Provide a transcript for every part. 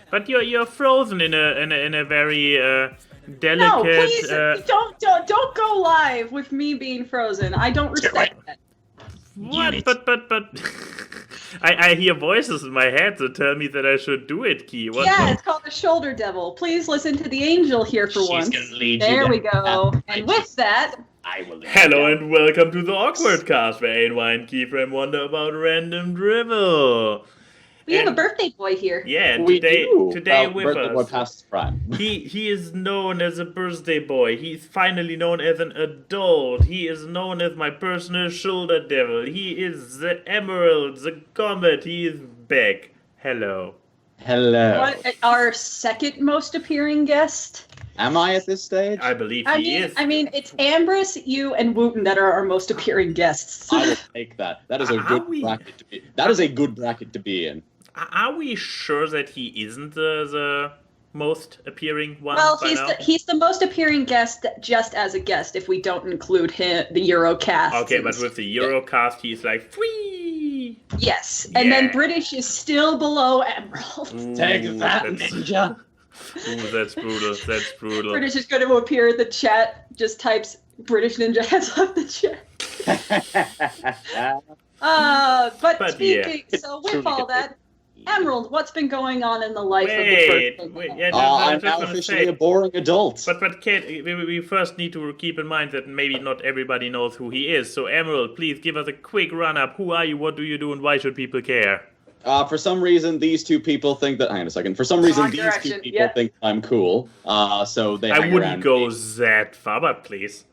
But you're frozen in a very delicate. No, please don't go live with me being frozen. I don't respect that. What? But I hear voices in my head that tell me that I should do it, Key. What? Yeah, it's called the shoulder devil. Please listen to the angel here for once. There we go. And with that, Hello and welcome to the AWKWARDCast, where ANY and Keyframe wonder about random drivel. We have a birthday boy here. Yeah, and we today well, with birthday us. boy past his prime. He is known as a birthday boy. He's finally known as an adult. He is known as my personal shoulder devil. He is the Emerald, the Comet. He is back. Hello. Hello. What, our second most appearing guest? Am I at this stage? I believe he is. I mean, it's Ambrose, you, and Wooten that are our most appearing guests. I will take that. That is a good bracket to be. That is a good bracket to be in. Are we sure that he isn't the most appearing one? Well, he's the most appearing guest just as a guest if we don't include him, the Eurocast. Okay, but with the Eurocast, he's like, free! Yes, and then British is still below Emerald. Take that, ninja! Ooh, that's brutal, that's brutal. British is going to appear in the chat, just types British Ninja has left the chat. But speaking, so with all that, Emerald, what's been going on in the life of the person? I'm now officially a boring adult. But Kate, we first need to keep in mind that maybe not everybody knows who he is. So Emerald, please give us a quick run-up. Who are you, what do you do, and why should people care? For some reason, these two people think that... Hang on a second. For some reason, these two people think I'm cool. So they I wouldn't go that far, but please.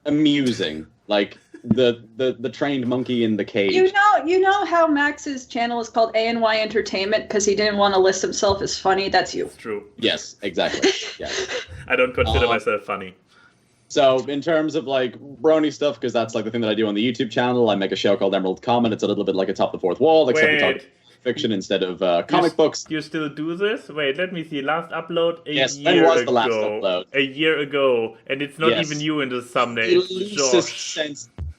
Amusing. Like... The trained monkey in the cage. You know how Max's channel is called ANY Entertainment because he didn't want to list himself as funny? That's you. It's true. Yes, exactly. Yes. I don't consider myself funny. So in terms of like brony stuff, because that's like the thing that I do on the YouTube channel, I make a show called Emerald Comet. It's a little bit like a top the fourth wall, except we talk fiction instead of comic books. You still do this? Wait, let me see. Last upload a yes, year when was ago. The last upload? A year ago, and it's not even you in the thumbnail.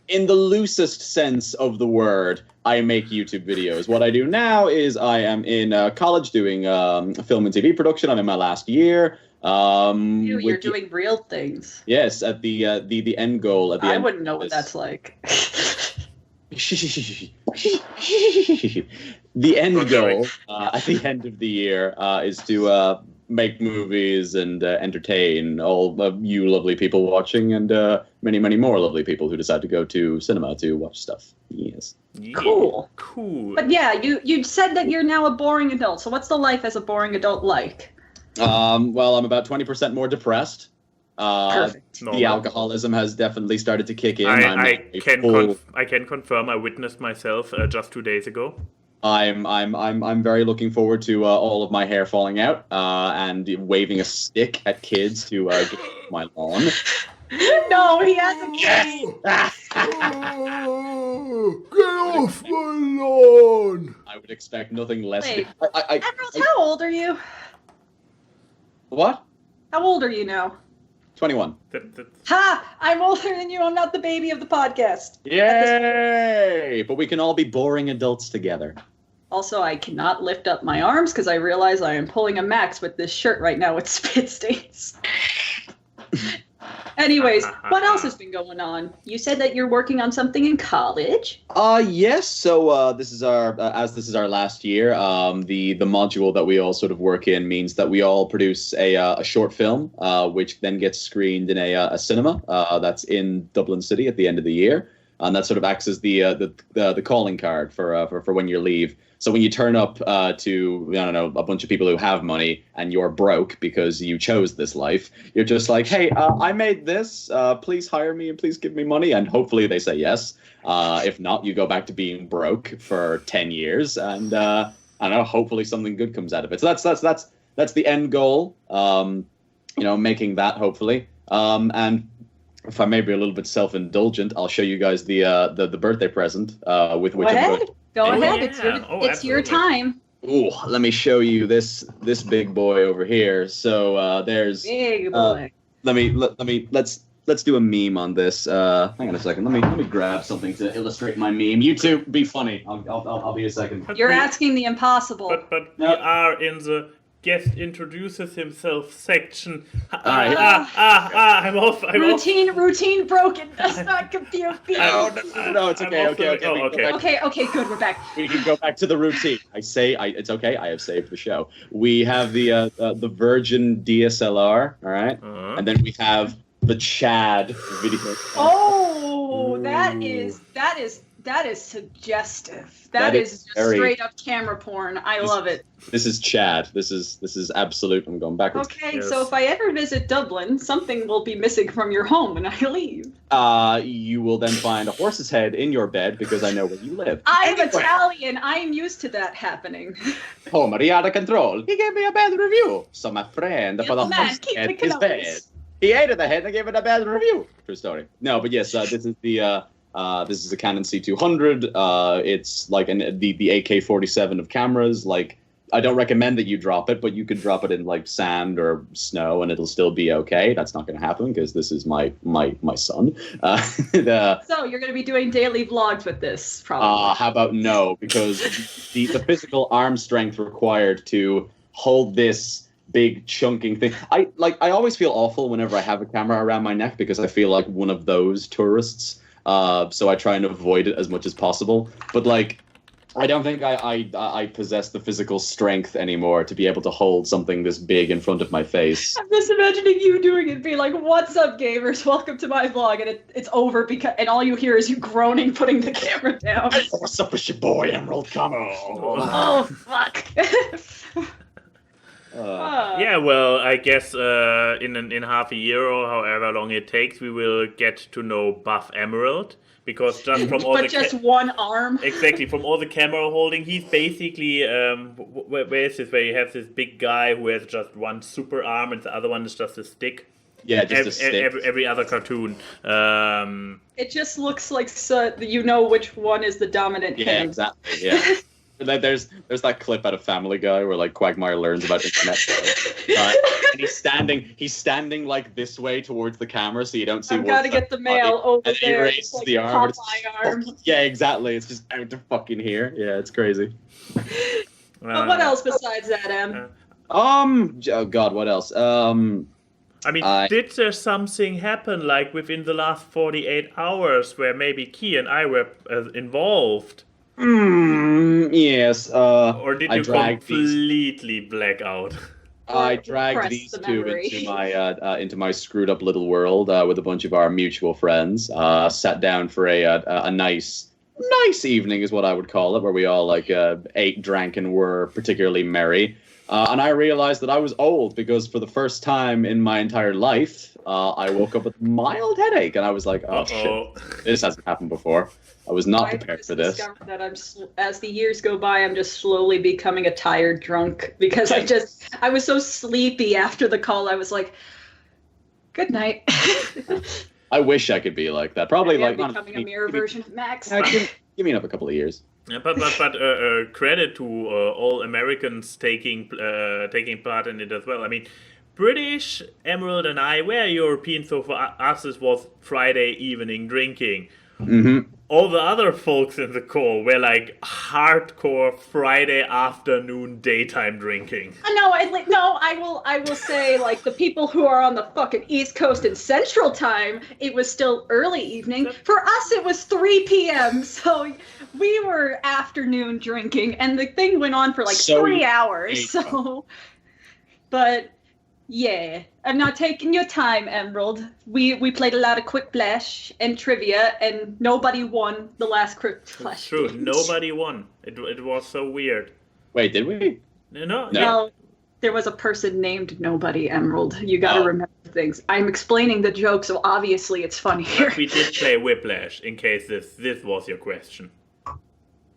In the loosest sense of the word, I make YouTube videos. What I do now is I am in college doing film and TV production. I'm in my last year. You're doing real things. Yes, at the end goal. I wouldn't know what that's like. The end goal at the end of the year is to make movies and entertain all of you lovely people watching and many, many more lovely people who decide to go to cinema to watch stuff. Yes. Yeah, cool. But yeah, you said that you're now a boring adult. So what's the life as a boring adult like? Well, I'm about 20% more depressed. Perfect. The alcoholism has definitely started to kick in. I can confirm I witnessed myself just 2 days ago. I'm very looking forward to all of my hair falling out and waving a stick at kids to get my lawn. No, he hasn't. Yes! Get off my lawn! I would expect nothing less. Wait, Emerald, how old are you? What? How old are you now? 21. Ha! I'm older than you. I'm not the baby of the podcast. Yay! But we can all be boring adults together. Also, I cannot lift up my arms because I realize I am pulling a max with this shirt right now with spit stains. Anyways, what else has been going on? You said that you're working on something in college. Yes. So this is our last year. The module that we all sort of work in means that we all produce a short film, which then gets screened in a cinema that's in Dublin City at the end of the year, and that sort of acts as the calling card for when you leave. So when you turn up to, I don't know, a bunch of people who have money and you're broke because you chose this life, you're just like, hey, I made this. Please hire me and please give me money. And hopefully they say yes. If not, you go back to being broke for 10 years. And I don't know, hopefully something good comes out of it. So that's the end goal, making that hopefully. And if I may be a little bit self-indulgent, I'll show you guys the birthday present with which I'm going. Go ahead. It's your time. Ooh, let me show you this big boy over here. So there's big boy. let's let's do a meme on this. Hang on a second. Let me grab something to illustrate my meme. You two, be funny. I'll be a second. You're asking the impossible. But we are in the guest introduces himself section. right. I'm off. Routine broken. Does not confuse me. No, it's okay. Okay, good. We're back. We can go back to the routine. It's okay. I have saved the show. We have the Virgin DSLR, all right, and then we have the Chad video. Oh, that is suggestive. That is very, straight up camera porn. I love it. This is Chad. This is absolute. I'm going backwards. Okay, so if I ever visit Dublin, something will be missing from your home when I leave. You will then find a horse's head in your bed because I know where you live. I'm Italian. I am used to that happening. Oh, Maria out of control. He gave me a bad review. So my friend for the man, horse's keep head the is bad. He hated the head and gave it a bad review. True story. No, but yes, this is the this is a Canon C200. It's like the AK-47 of cameras. Like, I don't recommend that you drop it, but you could drop it in like sand or snow and it'll still be okay. That's not going to happen because this is my son. So you're going to be doing daily vlogs with this, probably. How about no? Because the physical arm strength required to hold this big chunking thing. I always feel awful whenever I have a camera around my neck because I feel like one of those tourists. So I try and avoid it as much as possible. But like, I don't think I possess the physical strength anymore to be able to hold something this big in front of my face. I'm just imagining you doing it, be like, "What's up, gamers? Welcome to my vlog," and it's over and all you hear is you groaning, putting the camera down. Hey, what's up with your boy, Emerald? Come on. Oh fuck. Yeah, well, I guess in half a year or however long it takes, we will get to know Buff Emerald. Because just from all one arm. Exactly, from all the camera holding, he's basically where is this? Where you have this big guy who has just one super arm and the other one is just a stick. Yeah, just a stick. Every other cartoon. It just looks like you know which one is the dominant hand. Yeah, exactly. Yeah. There's that clip out of Family Guy where like Quagmire learns about internet, and he's standing like this way towards the camera so you don't see. I've got to get the mail over and there. And he raises the arm. Yeah, exactly. It's just out to fucking here. Yeah, it's crazy. But what else besides that, Em? Oh God, what else? I mean, did there something happen like within the last 48 hours where maybe Key and I were involved? Yes. Or did you completely black out? I dragged these two into my screwed up little world with a bunch of our mutual friends. Sat down for a nice evening is what I would call it, where we all like ate, drank, and were particularly merry. And I realized that I was old because for the first time in my entire life, I woke up with a mild headache, and I was like, "Oh shit, this hasn't happened before." I was not prepared for this. That as the years go by, I'm just slowly becoming a tired drunk because I was so sleepy after the call. I was like, "Good night." I wish I could be like that. Probably like becoming a mirror version of Max. Give me another couple of years. Yeah, but credit to all Americans taking part in it as well. I mean, British, Emerald, and I, we're European, so for us this was Friday evening drinking. Mm-hmm. All the other folks in the call were like hardcore Friday afternoon daytime drinking. I will say, like, the people who are on the fucking East Coast and Central Time, it was still early evening. For us, it was 3 p.m., so we were afternoon drinking, and the thing went on for like 3 hours. So, but yeah, I'm not taking your time, Emerald. We played a lot of Quick Flash and trivia, and nobody won the last Quick Flash. True, games. nobody won. It was so weird. Wait, did we? No. There was a person named Nobody, Emerald. You got to remember things. I'm explaining the joke, so obviously it's funnier. But we did play Whiplash, in case this was your question.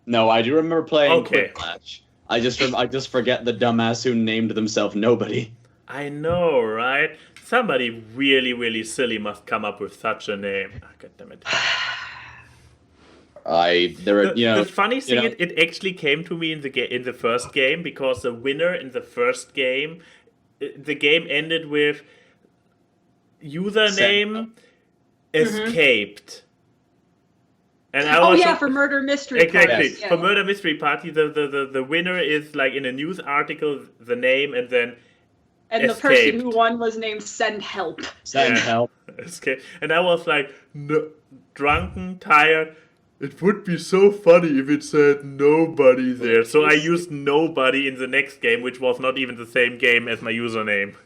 No, I do remember playing Quick Flash. I just forget the dumbass who named themselves Nobody. I know, right? Somebody really, really silly must come up with such a name. Oh, God damn it. The funny thing, it actually came to me in the first game, because the winner in the first game, the game ended with username escaped. And I Oh was yeah, for murder mystery. exactly Parties, yeah. for murder mystery party. The winner is like in a news article, the name, and then And the escaped. person who won was named Send Help. Send help. Escape. And I was like, no, drunken, tired. It would be so funny if it said nobody there. So I used nobody in the next game, which was not even the same game as my username.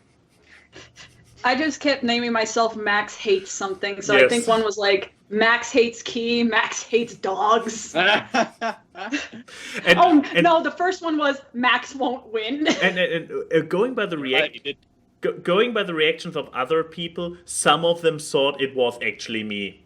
I just kept naming myself Max Hates something. So I Yes. think one was like Max Hates Key, Max Hates Dogs. And, Oh and, no, the first one was Max Won't Win. and going by the going by the reactions of other people, some of them thought it was actually me.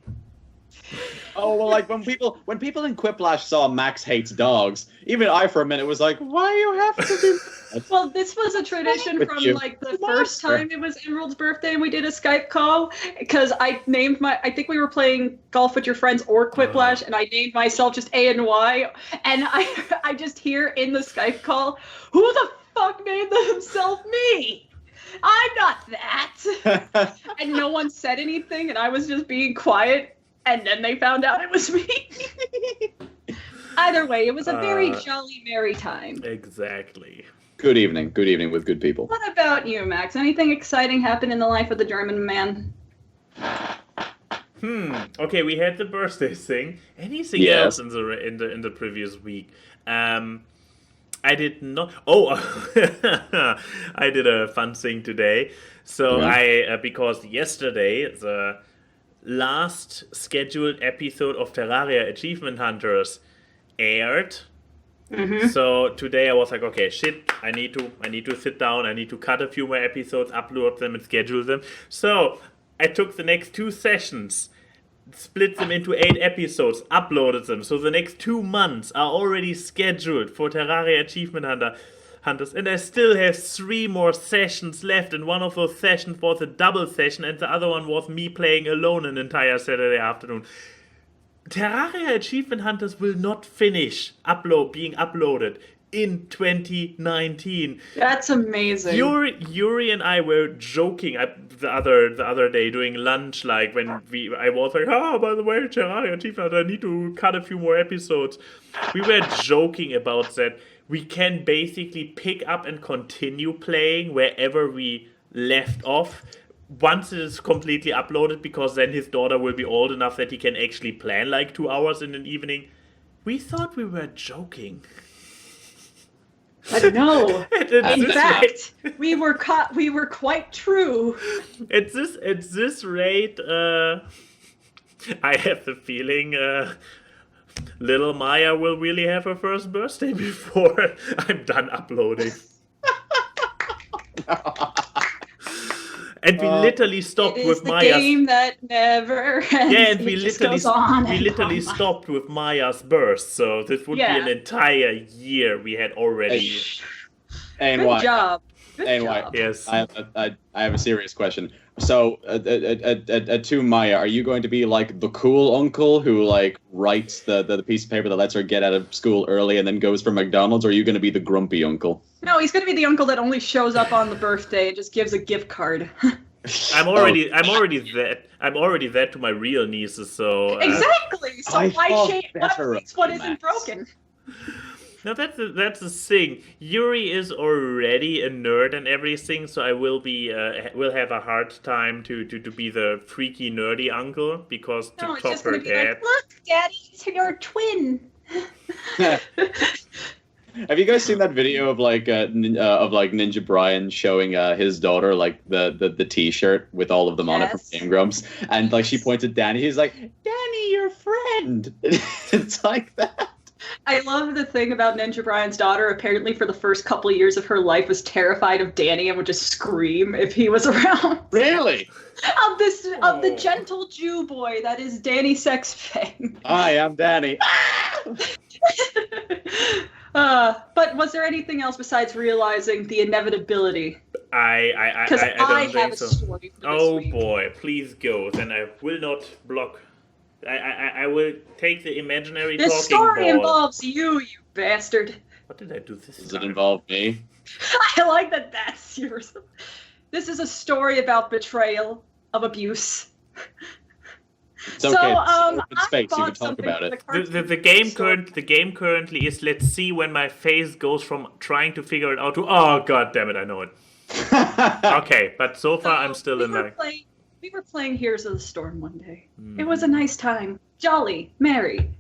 Oh well, like when people in Quiplash saw Max Hates Dogs, even I for a minute was like, why do you have to do that? Well, this was a tradition With from you. like the first time it was Emerald's birthday and we did a Skype call because I think we were playing golf with your friends or Quiplash and I named myself just A and Y and I just hear in the Skype call, who the fuck named himself me? I'm not that. And no one said anything and I was just being quiet and then they found out it was me. Either way, it was a very jolly, merry time. Exactly. Good evening with good people. What about you, Max? Anything exciting happened in the life of the German man? Okay, we had the birthday thing. Anything Yes. else in the previous week? I did not. Oh, I did a fun thing today. So Yeah. because yesterday the last scheduled episode of Terraria Achievement Hunters aired. So today I was like, okay, shit, I need to sit down, I need to cut a few more episodes, upload them and schedule them. So I took the next 2 sessions, split them into 8 episodes, uploaded them. So the next 2 months are already scheduled for Terraria Achievement Hunters, and I still have 3 more sessions left, and one of those sessions was a double session, and the other one was me playing alone an entire Saturday afternoon. Terraria Achievement Hunters will not finish being uploaded in 2019. That's amazing. Yuri and I were joking the other day during lunch, like when I was like, by the way, Terraria Achievement Hunter, I need to cut a few more episodes. We were joking about that. We can basically pick up and continue playing wherever we left off once it is completely uploaded, because then his daughter will be old enough that he can actually plan like 2 hours in an evening. We thought we were joking. But no. At In this fact, rate- we were quite true. at this rate, I have the feeling little Maya will really have her first birthday before I'm done uploading. And we literally stopped It is with the Maya's. game that never ends. Yeah, and we It just literally goes on we and literally on. stopped with Maya's birth. So this would be Yeah. an entire year we had already. And Good why? job. Good And why? job. Yes. I have a serious question. So, to Maya, are you going to be like the cool uncle who like writes the piece of paper that lets her get out of school early and then goes for McDonald's, or are you going to be the grumpy uncle? No, he's gonna be the uncle that only shows up on the birthday and just gives a gift card. I'm already that to my real nieces. So Exactly. So I why thought change better of what you, isn't Max. broken? now that's the thing. Yuri is already a nerd and everything, so I will have a hard time to be the freaky nerdy uncle, because to No, it's top just her gonna be head. like, look, Daddy, it's your twin. Have you guys seen that video of like Ninja Brian showing his daughter like the T-shirt with all of them on it from Yes. Game Grumps, and like she points at Danny, he's like, "Danny, your friend." It's like that. I love the thing about Ninja Brian's daughter. Apparently, for the first couple of years of her life, was terrified of Danny and would just scream if he was around. Really? of the gentle Jew boy that is Danny Sexfang. Hi, I'm Danny. But was there anything else besides realizing the inevitability? I Because don't I think have a so. story for this Oh week. boy, please go. Then I will not block. I will take the imaginary This talking story ball. involves you bastard. What did I do this Does it time? involve me? I like that that's yours. This is a story about betrayal, of abuse. It's okay. It's I open space. You bought can talk something about for it. The game currently is, let's see when my face goes from trying to figure it out to, oh god damn it, I know it. Okay, but so far I'm still in like... We were playing Heroes of the Storm one day. It was a nice time. Jolly, merry.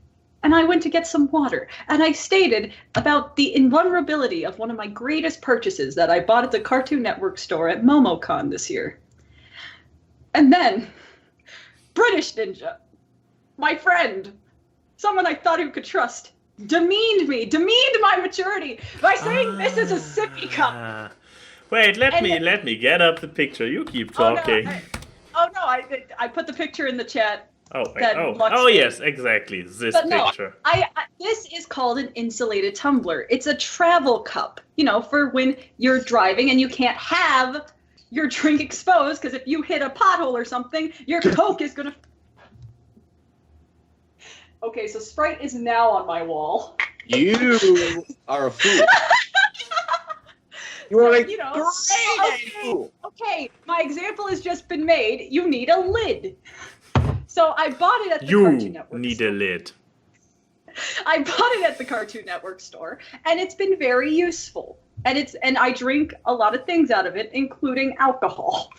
And I went to get some water. And I stated about the invulnerability of one of my greatest purchases that I bought at the Cartoon Network store at MomoCon this year. And then, British Ninja, my friend, someone I thought who could trust, demeaned my maturity by saying this is a sippy cup. Wait, let me get up the picture. You keep talking. I put the picture in the chat. Oh, yes, exactly. This picture. This is called an insulated tumbler. It's a travel cup, for when you're driving and you can't have your drink exposed, because if you hit a pothole or something, your Coke is gonna... Okay, so Sprite is now on my wall. You are a fool. You are okay, my example has just been made. You need a lid. So I bought it at the Cartoon Network store. You need a lid. I bought it at the Cartoon Network store, and it's been very useful. And I drink a lot of things out of it, including alcohol.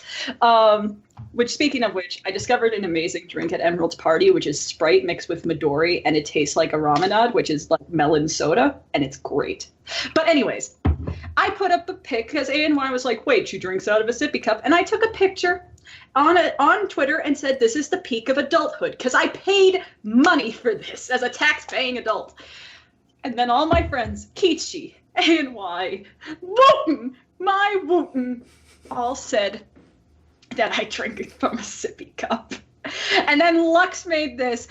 Which, speaking of which, I discovered an amazing drink at Emerald's Party, which is Sprite mixed with Midori, and it tastes like a Ramanad, which is like melon soda, and it's great. But anyways, I put up a pic because ANY was like, wait, she drinks out of a sippy cup, and I took a picture on Twitter and said, this is the peak of adulthood, because I paid money for this as a tax-paying adult. And then all my friends, Kichi, ANY, Wooten, my Wooten, all said that I drink it from a sippy cup. And then Lux made this.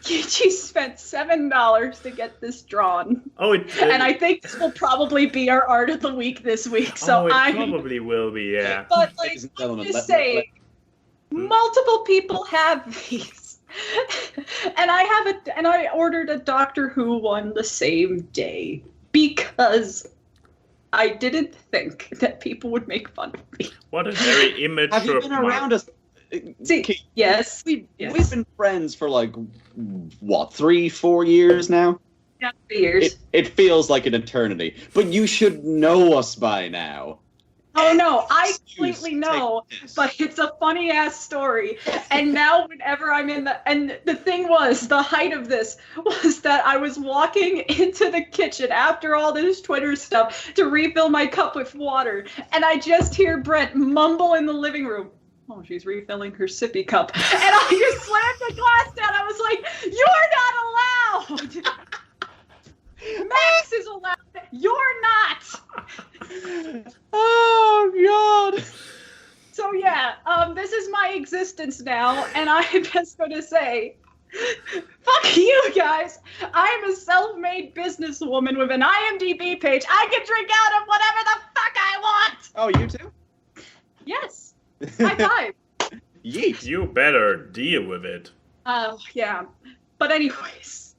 Kichi spent $7 to get this drawn. And I think this will probably be our art of the week this week. So it probably will be, yeah. But I'm just saying, multiple people have these. And I ordered a Doctor Who one the same day because I didn't think that people would make fun of me. What a very immature... Have you been around us? Yes. We've been friends for 3-4 years now? Yeah, 3 years. It feels like an eternity. But you should know us by now. Oh no, I completely know, but it's a funny ass story. And now whenever I'm and the thing was, the height of this was that I was walking into the kitchen after all this Twitter stuff to refill my cup with water. And I just hear Brent mumble in the living room, oh, she's refilling her sippy cup. And I just slammed the glass down. I was like, you're not allowed. Max is allowed. You're not. Oh, God. So, yeah, this is my existence now. And I'm just going to say, fuck you guys. I'm a self-made businesswoman with an IMDb page. I can drink out of whatever the fuck I want. Oh, you too? Yes. High five. Yeet. You better deal with it. Yeah. But anyways,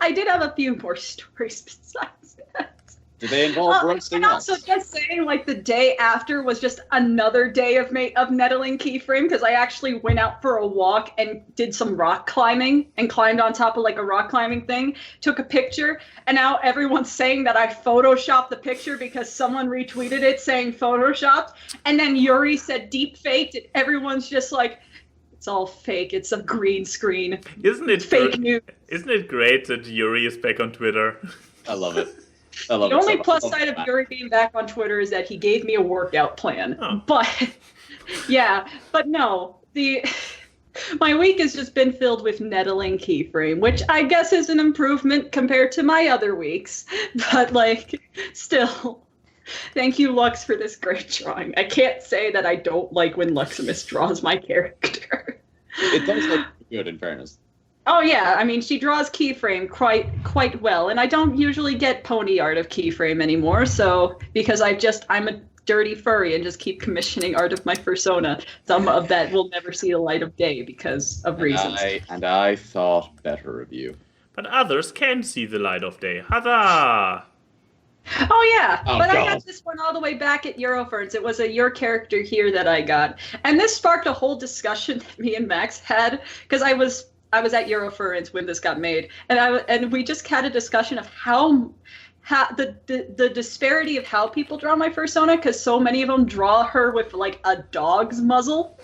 I did have a few more stories besides that. Do they involve roasting else? And also just saying, the day after was just another day of nettling Keyframe, because I actually went out for a walk and did some rock climbing and climbed on top of a rock climbing thing, took a picture, and now everyone's saying that I photoshopped the picture because someone retweeted it saying photoshopped, and then Yuri said deep faked, and everyone's just like, it's all fake, it's a green screen. Isn't it fake news? Isn't it great that Yuri is back on Twitter? I love it. The only plus side of Yuri being back on Twitter is that he gave me a workout plan. Oh. But, yeah. But no, my week has just been filled with nettling Keyframe, which I guess is an improvement compared to my other weeks. But, still, thank you, Lux, for this great drawing. I can't say that I don't like when Luximus draws my character. It does look good, in fairness. Oh yeah, I mean, she draws Keyframe quite well, and I don't usually get pony art of Keyframe anymore, so because I'm a dirty furry and just keep commissioning art of my persona, some of that will never see the light of day because of reasons. And I thought better of you. But others can see the light of day. Huzzah! Oh yeah, Oh, but I God. got this one all the way back at Euroferns. It was a Your Character Here that I got, and this sparked a whole discussion that me and Max had because I was at Euroferns when this got made, and we just had a discussion of how the disparity of how people draw my persona, because so many of them draw her with like a dog's muzzle.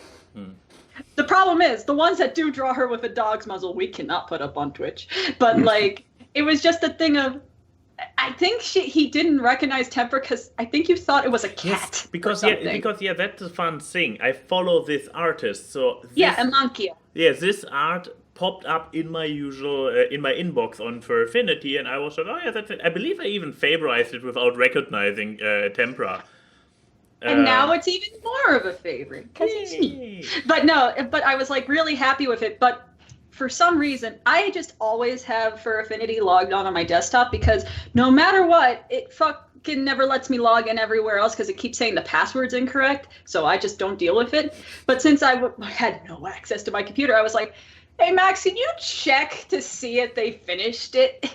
The problem is the ones that do draw her with a dog's muzzle we cannot put up on Twitch, but like it was just a thing of. I think he didn't recognize Temper because I think you thought it was a cat. Yes, because that's the fun thing. I follow this artist, so Amankia. Yeah, this art popped up in my usual in my inbox on Furfinity, and I was like, oh yeah, that's it. I believe I even favorized it without recognizing Tempera. And now it's even more of a favorite. But I was like really happy with it. But for some reason, I just always have Fur Affinity logged on my desktop because no matter what, it fucking never lets me log in everywhere else because it keeps saying the password's incorrect. So I just don't deal with it. But since I had no access to my computer, I was like, hey, Max, can you check to see if they finished it?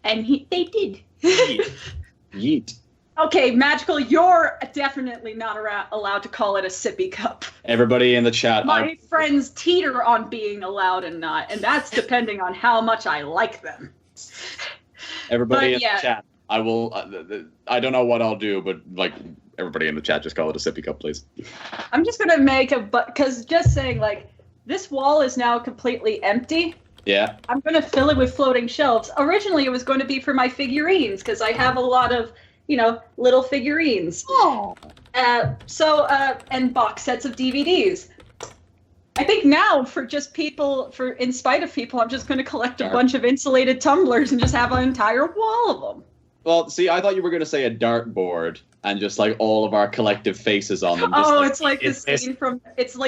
And they did. Yeet. Okay, Magical, you're definitely not allowed to call it a sippy cup. Everybody in the chat. My friends teeter on being allowed and not, and that's depending on how much I like them. Everybody in the chat. I will. I don't know what I'll do, but like everybody in the chat, just call it a sippy cup, please. I'm just gonna make because just saying like this wall is now completely empty. Yeah. I'm gonna fill it with floating shelves. Originally, it was going to be for my figurines because I have a lot of. Little figurines. Oh. And box sets of DVDs. I think now in spite of people, I'm just going to collect a bunch of insulated tumblers and just have an entire wall of them. Well, see, I thought you were going to say a dartboard and just like all of our collective faces on them. It's like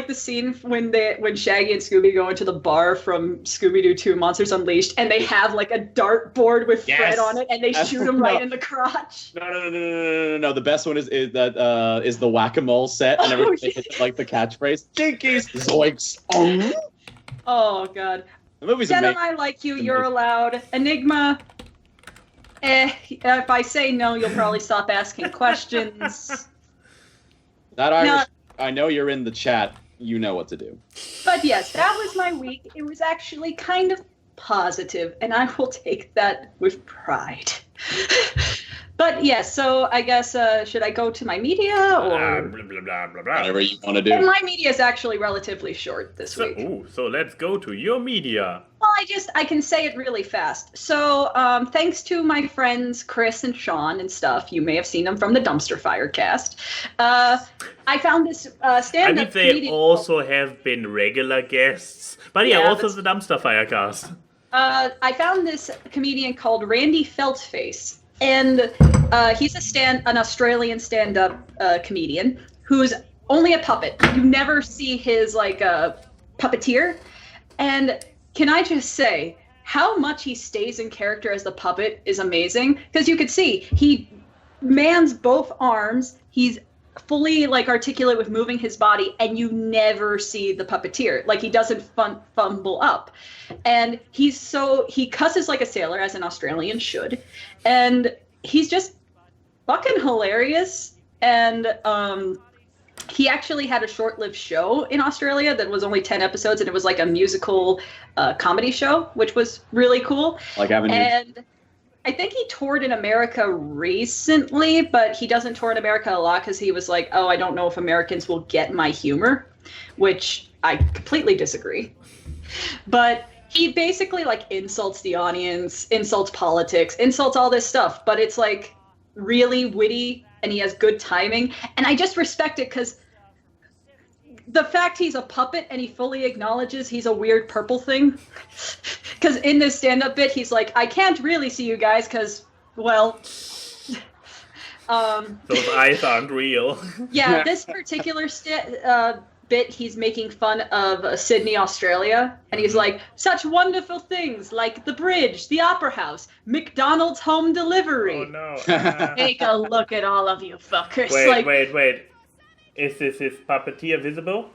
the scene when Shaggy and Scooby go into the bar from Scooby-Doo 2 Monsters Unleashed, and they have like a dartboard with Fred on it, and they shoot him right in the crotch. No. The best one is the whack-a-mole set, and everybody hits like the catchphrase, Jinkies, zoinks. Oh God. The movie's Jen amazing. and I like you. You're allowed. Enigma. If I say no, you'll probably stop asking questions. That Irish, I know you're in the chat. You know what to do. But yes, that was my week. It was actually kind of positive, and I will take that with pride. But yes, so I guess should I go to my media or blah, blah, blah, blah, blah. Whatever you want to do. And my media is actually relatively short this week. So let's go to your media. Well, I can say it really fast. So thanks to my friends Chris and Sean and stuff, you may have seen them from the Dumpster Fire cast. I found this stand-up comedian. They also have been regular guests, but also the Dumpster Fire cast. I found this comedian called Randy Feltface. And he's an Australian stand-up comedian who's only a puppet. You never see his puppeteer. And can I just say how much he stays in character as the puppet is amazing? Because you could see he mans both arms. He's fully articulate with moving his body, and you never see the puppeteer. He doesn't fumble up. And he cusses like a sailor, as an Australian should. And he's just fucking hilarious. And he actually had a short-lived show in Australia that was only 10 episodes, and it was like a musical comedy show, which was really cool. And I think he toured in America recently, but he doesn't tour in America a lot because he was like, oh, I don't know if Americans will get my humor, which I completely disagree. But he basically insults the audience, insults politics, insults all this stuff, but it's really witty and he has good timing. And I just respect it because the fact he's a puppet and he fully acknowledges he's a weird purple thing. Because in this stand-up bit, he's like, I can't really see you guys because, well... those eyes aren't real. Yeah, this particular bit, he's making fun of Sydney, Australia. And he's like, such wonderful things like the bridge, the opera house, McDonald's home delivery. Oh, no. Take a look at all of you fuckers. Wait. Is this his puppeteer visible?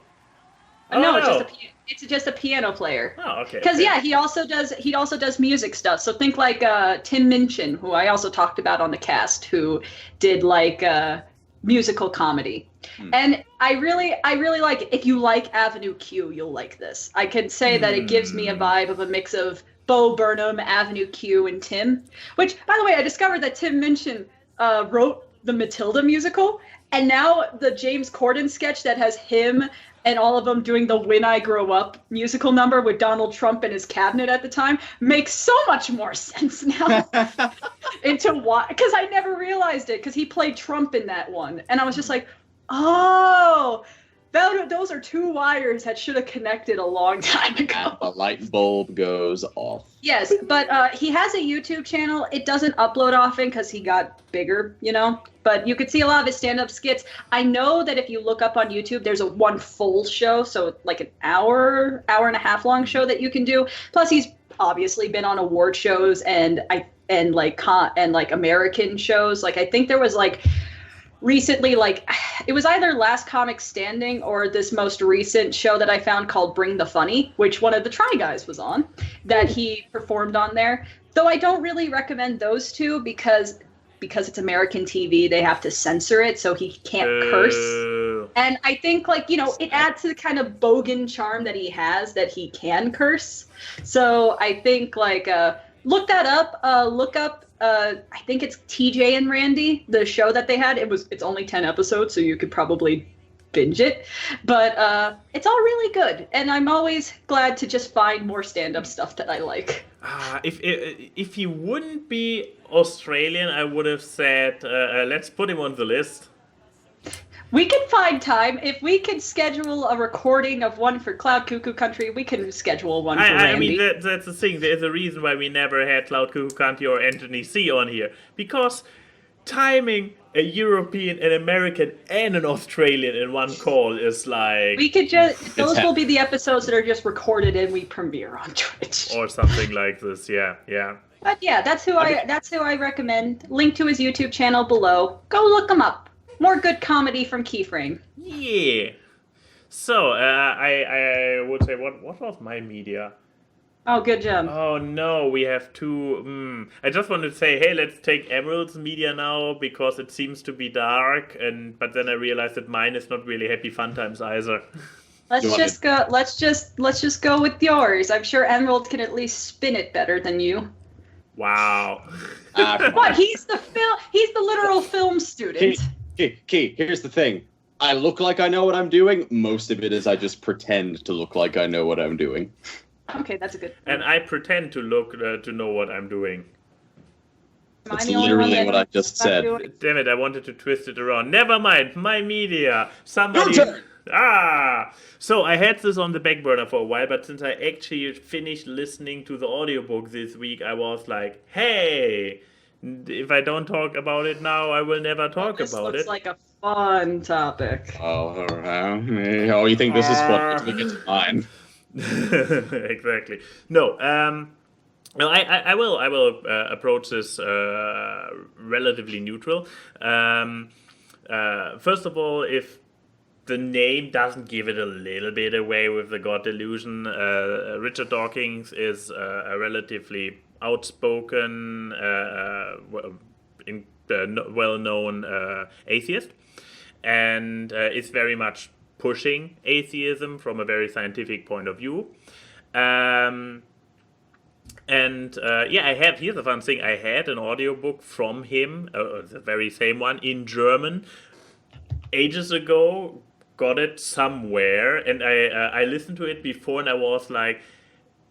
Oh, No, no. it's just a piano player. Oh, okay. Because okay. yeah, he also does music stuff. So think like Tim Minchin, who I also talked about on the cast, who did like musical comedy. And I really like, if you like Avenue Q, you'll like this. I can say that it gives me a vibe of a mix of Bo Burnham, Avenue Q, and Tim. Which, by the way, I discovered that Tim Minchin wrote the Matilda musical, and now the James Corden sketch that has him and all of them doing the When I Grow Up musical number with Donald Trump and his cabinet at the time makes so much more sense now. Into why? Because I never realized it, because he played Trump in that one. And I was just like, oh, those are two wires that should have connected a long time ago. And the light bulb goes off. Yes, but he has a YouTube channel. It doesn't upload often because he got bigger, you know? But you could see a lot of his stand-up skits. I know that if you look up on YouTube, there's one full show, so like an hour and a half long show that you can do. Plus, he's obviously been on award shows and American shows. Like, I think there was like recently, like, it was either Last Comic Standing or this most recent show that I found called Bring the Funny, which one of the Try Guys was on, that he performed on there. Though I don't really recommend those two because it's American TV, they have to censor it, so he can't curse. And I think, like, you know, it adds to the kind of bogan charm that he has, that he can curse. So I think, like, look that up. Look up, I think it's TJ and Randy, the show that they had. It's only 10 episodes, so you could probably binge it. But it's all really good. And I'm always glad to just find more stand-up stuff that I like. If he wouldn't be Australian, I would have said, let's put him on the list. We can find time. If we can schedule a recording of one for Cloud Cuckoo Country, we can schedule one for Randy. I mean, that's the thing. There's a reason why we never had Cloud Cuckoo Country or Anthony C on here. Because timing a European, an American, and an Australian in one call is like... We could just... Those will be the episodes that are just recorded and we premiere on Twitch. Or something like this, yeah. But yeah, that's who I recommend. Link to his YouTube channel below. Go look him up. More good comedy from Keyframe. Yeah. So, I would say, what was my media? Oh, good job. Oh no, we have two. I just wanted to say, hey, let's take Emerald's media now because it seems to be dark, but then I realized that mine is not really happy fun times either. Let's just go with yours. I'm sure Emerald can at least spin it better than you. Wow. What? He's the literal film student. Key, here's the thing. I look like I know what I'm doing. Most of it is I just pretend to look like I know what I'm doing. Okay, that's a good. And I pretend to look to know what I'm doing. That's literally what I just said. Damn it, I wanted to twist it around. Never mind, my media. Somebody... So I had this on the back burner for a while, but since I actually finished listening to the audiobook this week, I was like, hey, if I don't talk about it now, I will never talk about it. This looks like a fun topic. Oh, you think this is fun? We get to mine. Exactly. No, well, I will approach this relatively neutral. First of all, if the name doesn't give it a little bit away with the God Delusion, Richard Dawkins is a relatively outspoken, well-known atheist, and is very much pushing atheism from a very scientific point of view. Here's the fun thing, I had an audiobook from him, the very same one, in German, ages ago, got it somewhere, and I listened to it before, and I was like,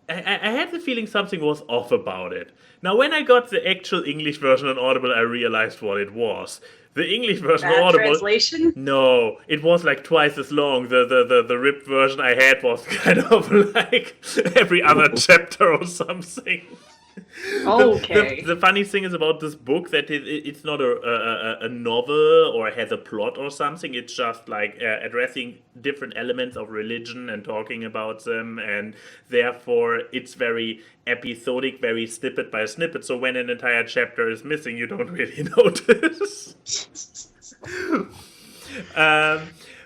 I had the feeling something was off about it. Now, when I got the actual English version on Audible, I realized what it was. The English version on Audible... translation? No, it was like twice as long. The ripped version I had was kind of like every other chapter or something. Okay. The funny thing is about this book that it's not a novel or has a plot or something. It's just like addressing different elements of religion and talking about them, and therefore it's very episodic, very snippet by snippet. So when an entire chapter is missing, you don't really notice.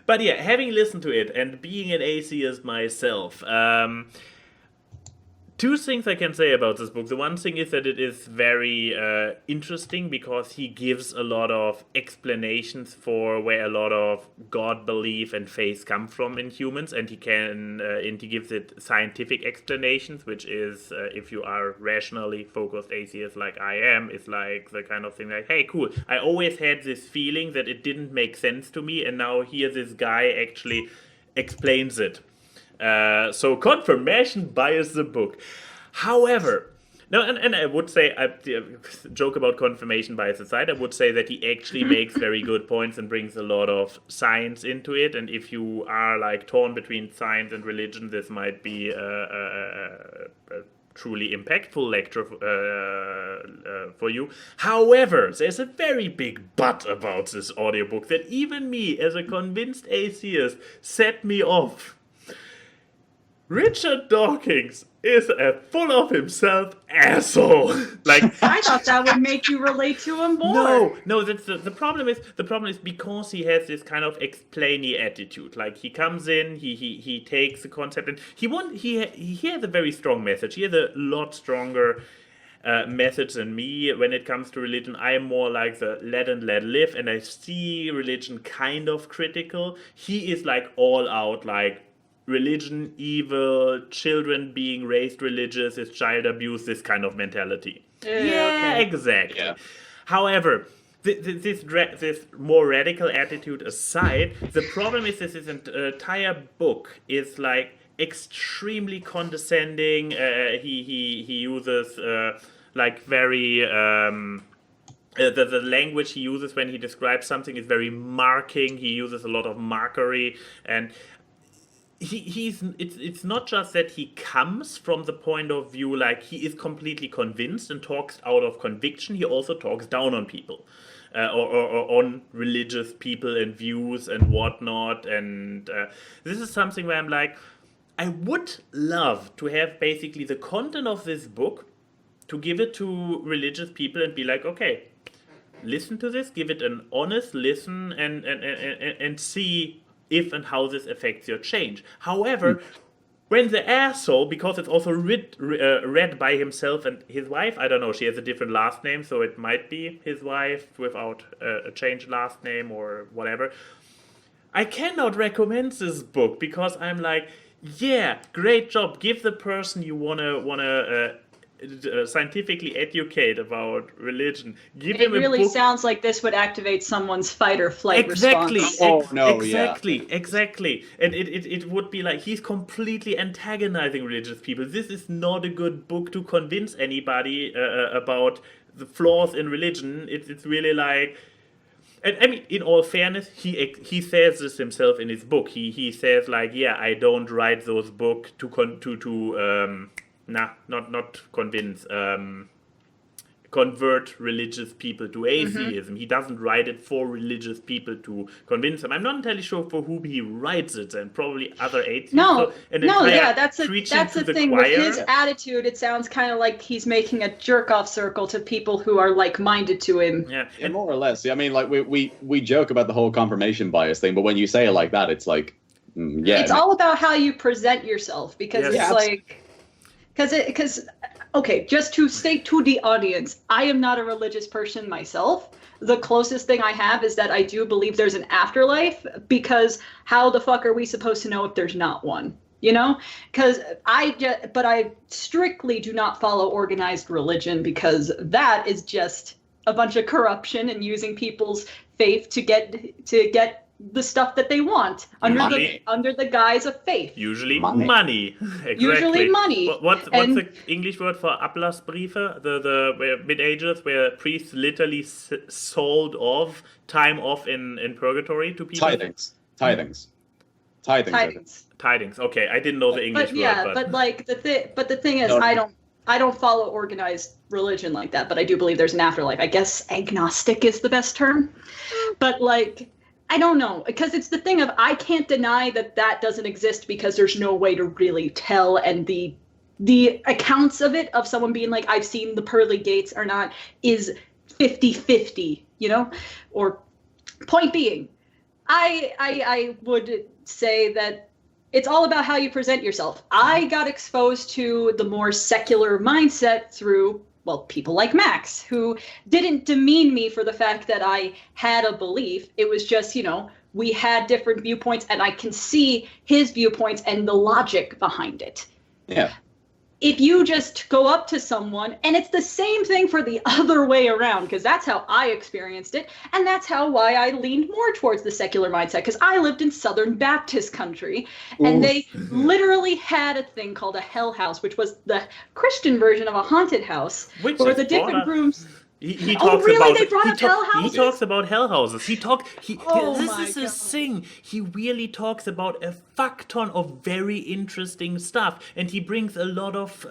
But yeah, having listened to it and being an atheist myself, two things I can say about this book. The one thing is that it is very interesting because he gives a lot of explanations for where a lot of God belief and faith come from in humans, and he gives it scientific explanations, which is if you are rationally focused atheist like I am, is like the kind of thing like, hey, cool, I always had this feeling that it didn't make sense to me, and now here this guy actually explains it. So confirmation bias the book. However, no, and I would say, joke about confirmation bias aside, I would say that he actually makes very good points and brings a lot of science into it. And if you are like torn between science and religion, this might be a truly impactful lecture for you. However, there's a very big but about this audiobook that even me, as a convinced atheist, set me off. Richard Dawkins is a full of himself asshole. Like, I thought that would make you relate to him more. No. That's the problem is because he has this kind of explainy attitude. Like, he comes in, he takes the concept, and he has a very strong message. He has a lot stronger message than me when it comes to religion. I am more like the let and let live, and I see religion kind of critical. He is like all out, like, religion, evil, children being raised religious is child abuse, this kind of mentality. Yeah, okay. Exactly. Yeah. However, this more radical attitude aside, the problem is this entire book is like extremely condescending. He uses like very the language he uses when he describes something is very marking. He uses a lot of markery, and it's not just that he comes from the point of view like he is completely convinced and talks out of conviction. He also talks down on people, or on religious people and views and whatnot. And this is something where I'm like, I would love to have basically the content of this book, to give it to religious people and be like, okay, listen to this, give it an honest listen, and see if and how this affects your change. However, when the asshole, because it's also read by himself and his wife, I don't know, she has a different last name, so it might be his wife without a changed last name or whatever. I cannot recommend this book because I'm like, yeah, great job. Give the person you wanna scientifically educate about religion. Give him a book. It really sounds like this would activate someone's fight or flight response. Exactly. And it would be like he's completely antagonizing religious people. This is not a good book to convince anybody about the flaws in religion. It's really like, and I mean, in all fairness, he says this himself in his book. He says like, yeah, I don't write those books not convince, convert religious people to atheism. Mm-hmm. He doesn't write it for religious people to convince them. I'm not entirely sure for whom he writes it, and probably other atheists. That's the thing with his attitude. It sounds kind of like he's making a jerk-off circle to people who are like-minded to him. Yeah, and more or less. I mean, like we joke about the whole confirmation bias thing, but when you say it like that, it's like, it's all about how you present yourself, because it's like. Because, okay, just to state to the audience, I am not a religious person myself. The closest thing I have is that I do believe there's an afterlife, because how the fuck are we supposed to know if there's not one? You know? Because I strictly do not follow organized religion, because that is just a bunch of corruption and using people's faith to get the stuff that they want under the guise of faith. Usually money. Exactly. Usually money. What's the English word for Ablassbriefe? The mid-ages where priests literally sold off time off in purgatory to people. Tidings. Okay, I didn't know the English word. But the thing is, I don't follow organized religion like that, but I do believe there's an afterlife. I guess agnostic is the best term. But like, I don't know, because it's the thing of, I can't deny that doesn't exist, because there's no way to really tell, and the accounts of it, of someone being like, I've seen the pearly gates or not, is 50-50, you know? Or point being, I would say that it's all about how you present yourself. I got exposed to the more secular mindset through, well, people like Max, who didn't demean me for the fact that I had a belief. It was just, we had different viewpoints, and I can see his viewpoints and the logic behind it. Yeah. If you just go up to someone, and it's the same thing for the other way around, because that's how I experienced it, and that's why I leaned more towards the secular mindset, because I lived in Southern Baptist country, and they literally had a thing called a hell house, which was the Christian version of a haunted house, where the different rooms... He talks really? about They brought up hell houses? He talks about hell houses. This is his God. thing. He really talks about a fuck ton of very interesting stuff, and he brings a lot of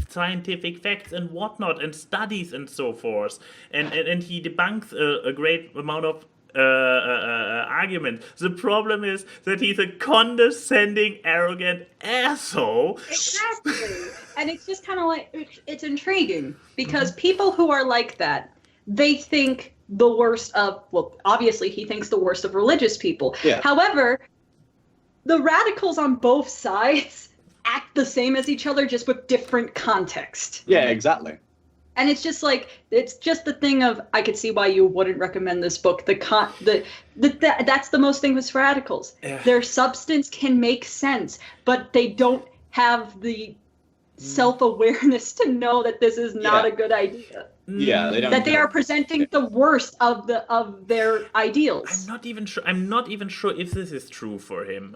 scientific facts and whatnot, and studies and so forth, and he debunks a great amount of argument. The problem is that he's a condescending, arrogant asshole. Exactly. And it's just kind of like, it's intriguing because people who are like that, they think the worst of, well, obviously he thinks the worst of religious people. Yeah. However, the radicals on both sides act the same as each other, just with different context. Yeah, exactly. And it's just like, it's just the thing of, I could see why you wouldn't recommend this book. That's the most thing with radicals. Yeah. Their substance can make sense, but they don't have the self-awareness to know that this is not a good idea. Yeah, they don't. That they are presenting the worst of their ideals. I'm not even sure if this is true for him.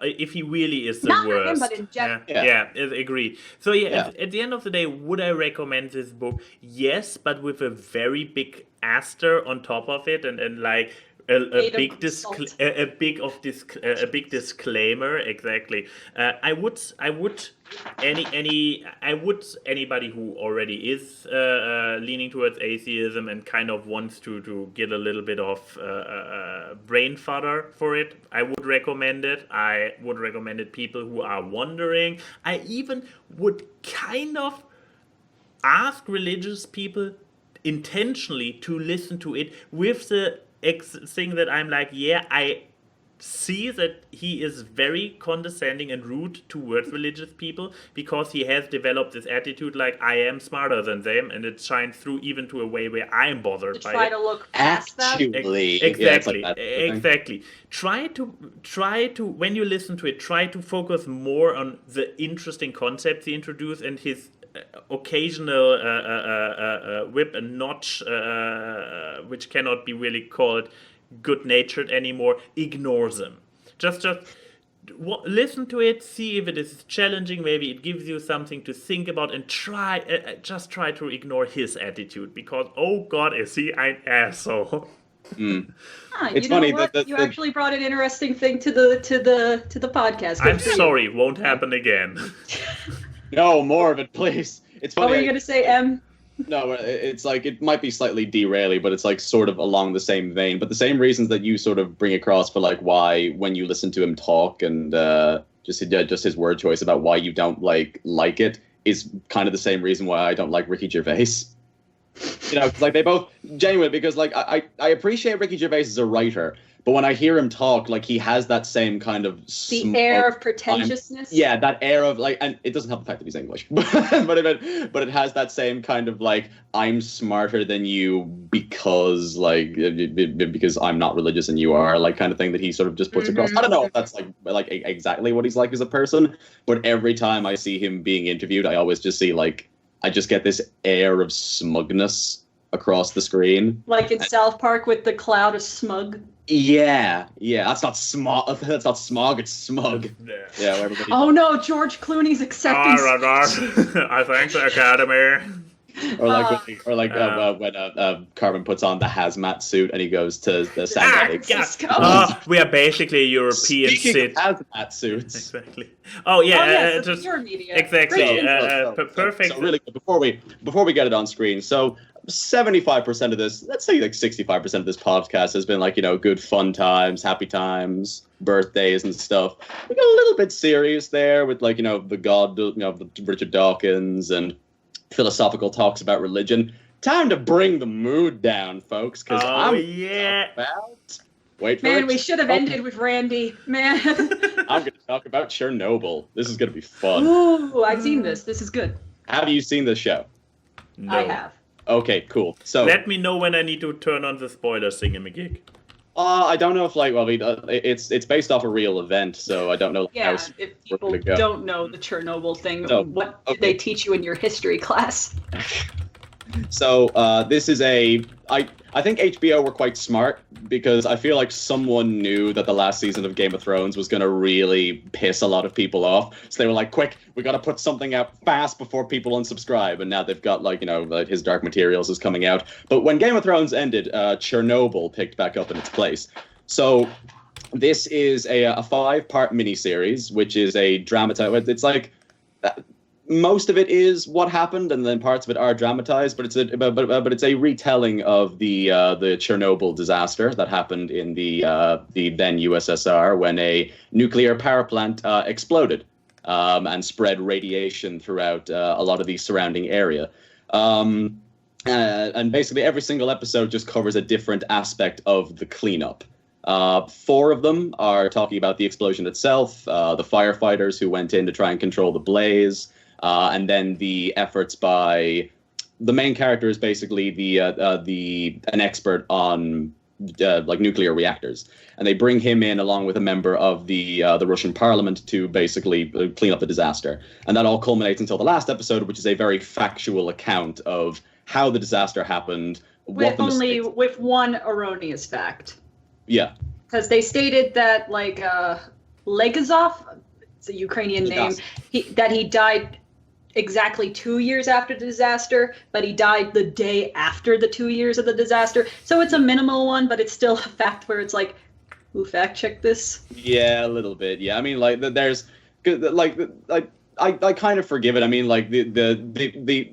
If he really is the Not worst. for him, but in general. Yeah, I agree. So at the end of the day, would I recommend this book? Yes, but with a very big asterisk on top of it, and like a big disclaimer. Exactly. I would anybody who already is leaning towards atheism and kind of wants to get a little bit of brain fodder for it, I would recommend it. I would recommend it people who are wondering. I even would kind of ask religious people intentionally to listen to it with the thing that I'm like, I see that he is very condescending and rude towards religious people because he has developed this attitude like, I am smarter than them, and it shines through even to a way where I am bothered by it. Try to look past that. Exactly. Try to when you listen to it, try to focus more on the interesting concepts he introduced and his occasional whip and notch, which cannot be really called good-natured anymore, ignores them. Just listen to it, see if it is challenging, maybe it gives you something to think about, and try to ignore his attitude, because oh god, is he an asshole. It's funny that you actually brought an interesting thing to the podcast. I'm sorry, won't happen again. No, more of it, please. It's funny. What were you gonna say, Em? No, it's like, it might be slightly derailing, but it's like sort of along the same vein. But the same reasons that you sort of bring across for like why, when you listen to him talk and just his word choice about why you don't like it, is kind of the same reason why I don't like Ricky Gervais. Like they both genuine, because like I appreciate Ricky Gervais as a writer, but when I hear him talk, like he has that same kind of air of pretentiousness. That air of like, and it doesn't have the fact that he's English, but it has that same kind of like, I'm smarter than you because I'm not religious and you are, like, kind of thing that he sort of just puts across. I don't know if that's like exactly what he's like as a person, but every time I see him being interviewed, I always just see like, I just get this air of smugness across the screen. Like in South Park with the cloud of smug. Yeah. That's not smog. That's not smog. It's smug. Yeah. Everybody. Oh no, George Clooney's acceptance. I thank the Academy. Or when Carmen puts on the hazmat suit and he goes to the San Francisco. We are basically European Speaking of hazmat suits. Exactly. Oh yeah. Just your media. Exactly. Perfect. So really, before we get it on screen, so 75% of this, let's say like 65% of this podcast has been like, good fun times, happy times, birthdays and stuff. We got a little bit serious there with like, the God, the Richard Dawkins and philosophical talks about religion. Time to bring the mood down, folks, because I'm about Wait for Man, it. we should have ended with Randy. Man. I'm going to talk about Chernobyl. This is going to be fun. Ooh, I've seen this. This is good. Have you seen this show? No. I have. Okay, cool. So Let me know when I need to turn on the spoiler thingamajig. I don't know if it's based off a real event, so I don't know Yeah, how if we're people gonna go. don't know the Chernobyl thing, So, what did okay. they teach you in your history class? So this is I think HBO were quite smart because I feel like someone knew that the last season of Game of Thrones was going to really piss a lot of people off. So they were like, quick, we got to put something out fast before people unsubscribe. And now they've got his Dark Materials is coming out. But when Game of Thrones ended, Chernobyl picked back up in its place. So this is a 5-part miniseries, which is a dramatized. It's like most of it is what happened, and then parts of it are dramatized. But it's a retelling of the Chernobyl disaster that happened in the then USSR when a nuclear power plant exploded and spread radiation throughout a lot of the surrounding area. And basically every single episode just covers a different aspect of the cleanup. 4 of them are talking about the explosion itself, the firefighters who went in to try and control the blaze, and then the efforts by the main character is basically an expert on nuclear reactors, and they bring him in along with a member of the Russian parliament to basically clean up the disaster, and that all culminates until the last episode, which is a very factual account of how the disaster happened. With one erroneous fact. Yeah. Because they stated that Legazov, it's a Ukrainian name, he died exactly 2 years after the disaster, but he died the day after the 2 years of the disaster. So it's a minimal one, but it's still a fact where it's like, who fact checked this? Yeah, a little bit. Yeah, I mean, there's I kind of forgive it. I mean,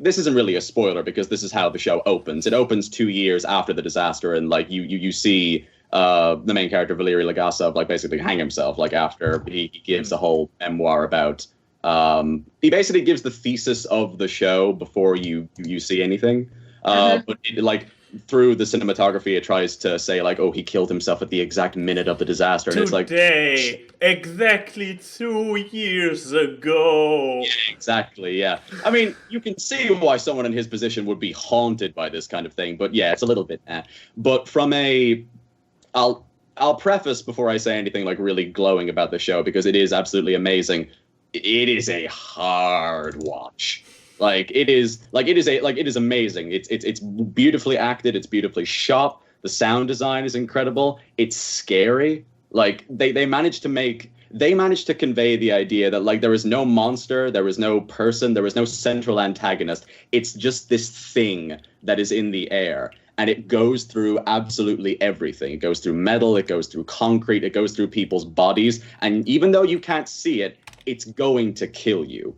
this isn't really a spoiler because this is how the show opens. It opens 2 years after the disaster, and you see the main character Valery Legasov basically hang himself after he gives a whole memoir about. He basically gives the thesis of the show before you see anything. But through the cinematography, it tries to say he killed himself at the exact minute of the disaster, and Today, exactly 2 years ago. Yeah, exactly. Yeah, I mean, you can see why someone in his position would be haunted by this kind of thing. But yeah, it's a little bit. But I'll preface before I say anything really glowing about the show because it is absolutely amazing. It is a hard watch. It is amazing. It's beautifully acted. It's beautifully shot. The sound design is incredible. It's scary. They managed to convey the idea that there is no monster, there is no person, there is no central antagonist. It's just this thing that is in the air. And it goes through absolutely everything. It goes through metal, it goes through concrete, it goes through people's bodies. And even though you can't see it, it's going to kill you.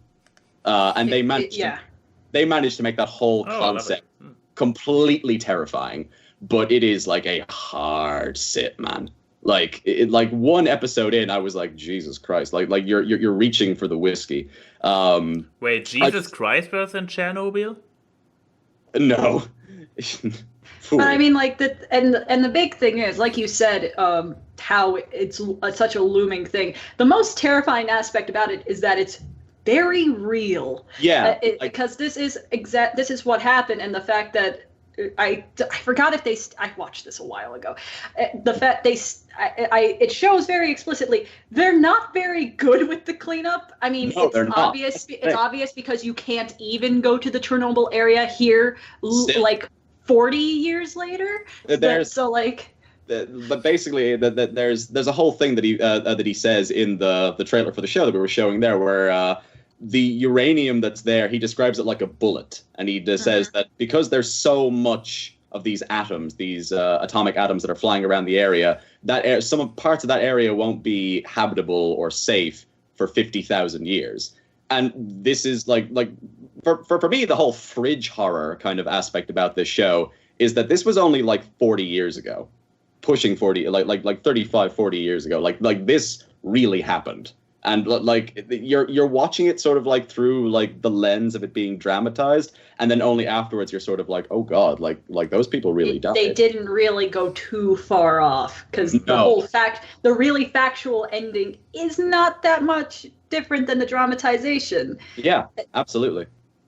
And they managed to make that whole concept completely terrifying. But it is a hard sit, man. One episode in, I was like, Jesus Christ! You're reaching for the whiskey. Wait, Jesus Christ was in Chernobyl? No. But I mean, and the big thing is, like you said, how it's such a looming thing. The most terrifying aspect about it is that it's very real. Yeah, because this is what happened, and the fact that I forgot if I watched this a while ago. The fact it shows very explicitly they're not very good with the cleanup. I mean, no, it's obvious. It's obvious because you can't even go to the Chernobyl area here, 40 years later. But basically, there's a whole thing that he says in the trailer for the show that we were showing there, where the uranium that's there, he describes it like a bullet, and he says that because there's so much of these atoms, these atomic atoms that are flying around the area, that some parts of that area won't be habitable or safe for 50,000 years. And this is for me, the whole fridge horror kind of aspect about this show is that this was only 40 years ago, pushing 40, 35, 40 years ago. This really happened. And like you're watching it sort of like through like the lens of it being dramatized, and then only afterwards you're sort of like, oh god, like those people really died. They didn't really go too far off, because the really factual ending is not that much different than the dramatization. Yeah, absolutely.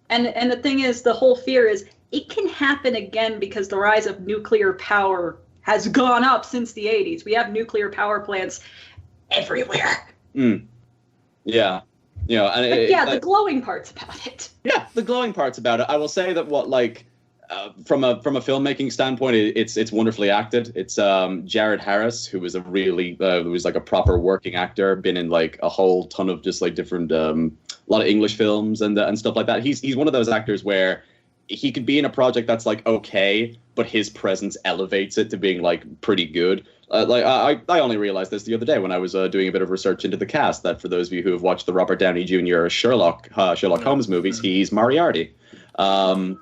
And the thing is, the whole fear is it can happen again because the rise of nuclear power has gone up since the 80s. We have nuclear power plants everywhere. Yeah. You know, and the glowing parts about it. Yeah, the glowing parts about it. I will say that from a filmmaking standpoint, it's wonderfully acted. It's Jared Harris, who was was like a proper working actor, been in like a whole ton of just like different a lot of English films and stuff like that. He's one of those actors where he could be in a project that's like okay, but his presence elevates it to being like pretty good. I only realized this the other day when I was doing a bit of research into the cast, that for those of you who have watched the Robert Downey Jr. Sherlock Holmes movies, he's Moriarty. There's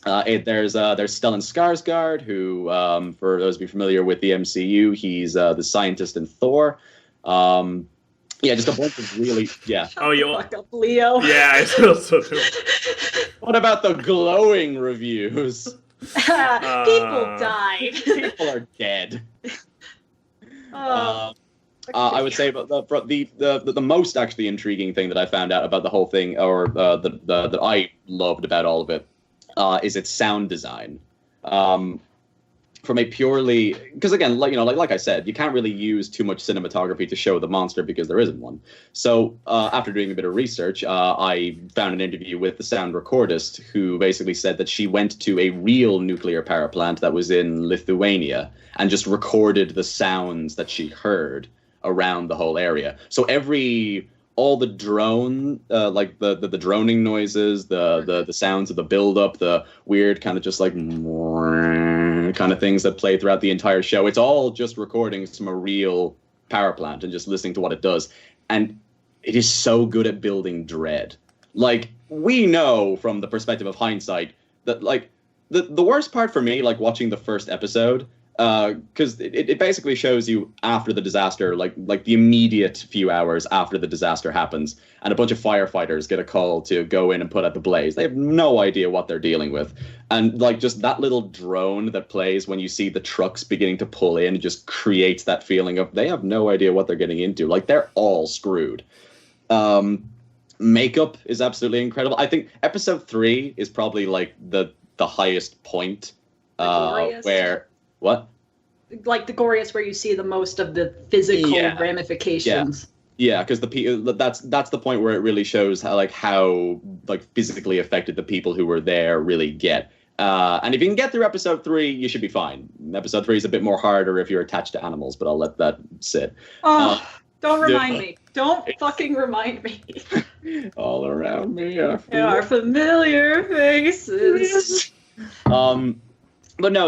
Stellan Skarsgård, who, for those of you familiar with the MCU, he's the scientist in Thor. Just a bunch of really, yeah. Shut the fuck up, Leo. Yeah, I feel so too. What about the glowing reviews? People died. People are dead. I would say, but the most actually intriguing thing that I found out about the whole thing, or that I loved about all of it, is its sound design. From a purely, because again, like I said, you can't really use too much cinematography to show the monster because there isn't one. So after doing a bit of research, I found an interview with the sound recordist who basically said that she went to a real nuclear power plant that was in Lithuania and just recorded the sounds that she heard around the whole area. So all the drone, like the droning noises, the sounds of the buildup, the weird kind of just like kind of things that play throughout the entire show. It's all just recordings from a real power plant and just listening to what it does. And it is so good at building dread. Like, we know from the perspective of hindsight that like the worst part for me, like watching the first episode, because it basically shows you after the disaster, like the immediate few hours after the disaster happens, and a bunch of firefighters get a call to go in and put out the blaze. They have no idea what they're dealing with, and like just that little drone that plays when you see the trucks beginning to pull in just creates that feeling of they have no idea what they're getting into. Like, they're all screwed. Makeup is absolutely incredible. I think episode 3 is probably like the highest point where. What? Like the goriest, where you see the most of the physical ramifications. Yeah, because that's the point where it really shows how physically affected the people who were there really get. And if you can get through episode 3, you should be fine. Episode 3 is a bit more harder if you're attached to animals, but I'll let that sit. Oh, don't remind me. Don't fucking remind me. All around me are familiar faces. But no,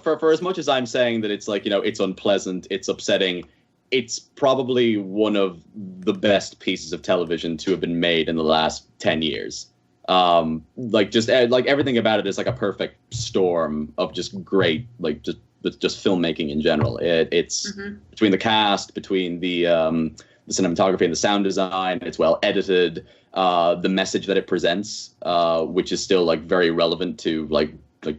for as much as I'm saying that it's it's unpleasant, it's upsetting, it's probably one of the best pieces of television to have been made in the last 10 years. Everything about it is like a perfect storm of just great, just filmmaking in general. It's between the cast, between the cinematography and the sound design, it's well edited. The message that it presents, which is still very relevant to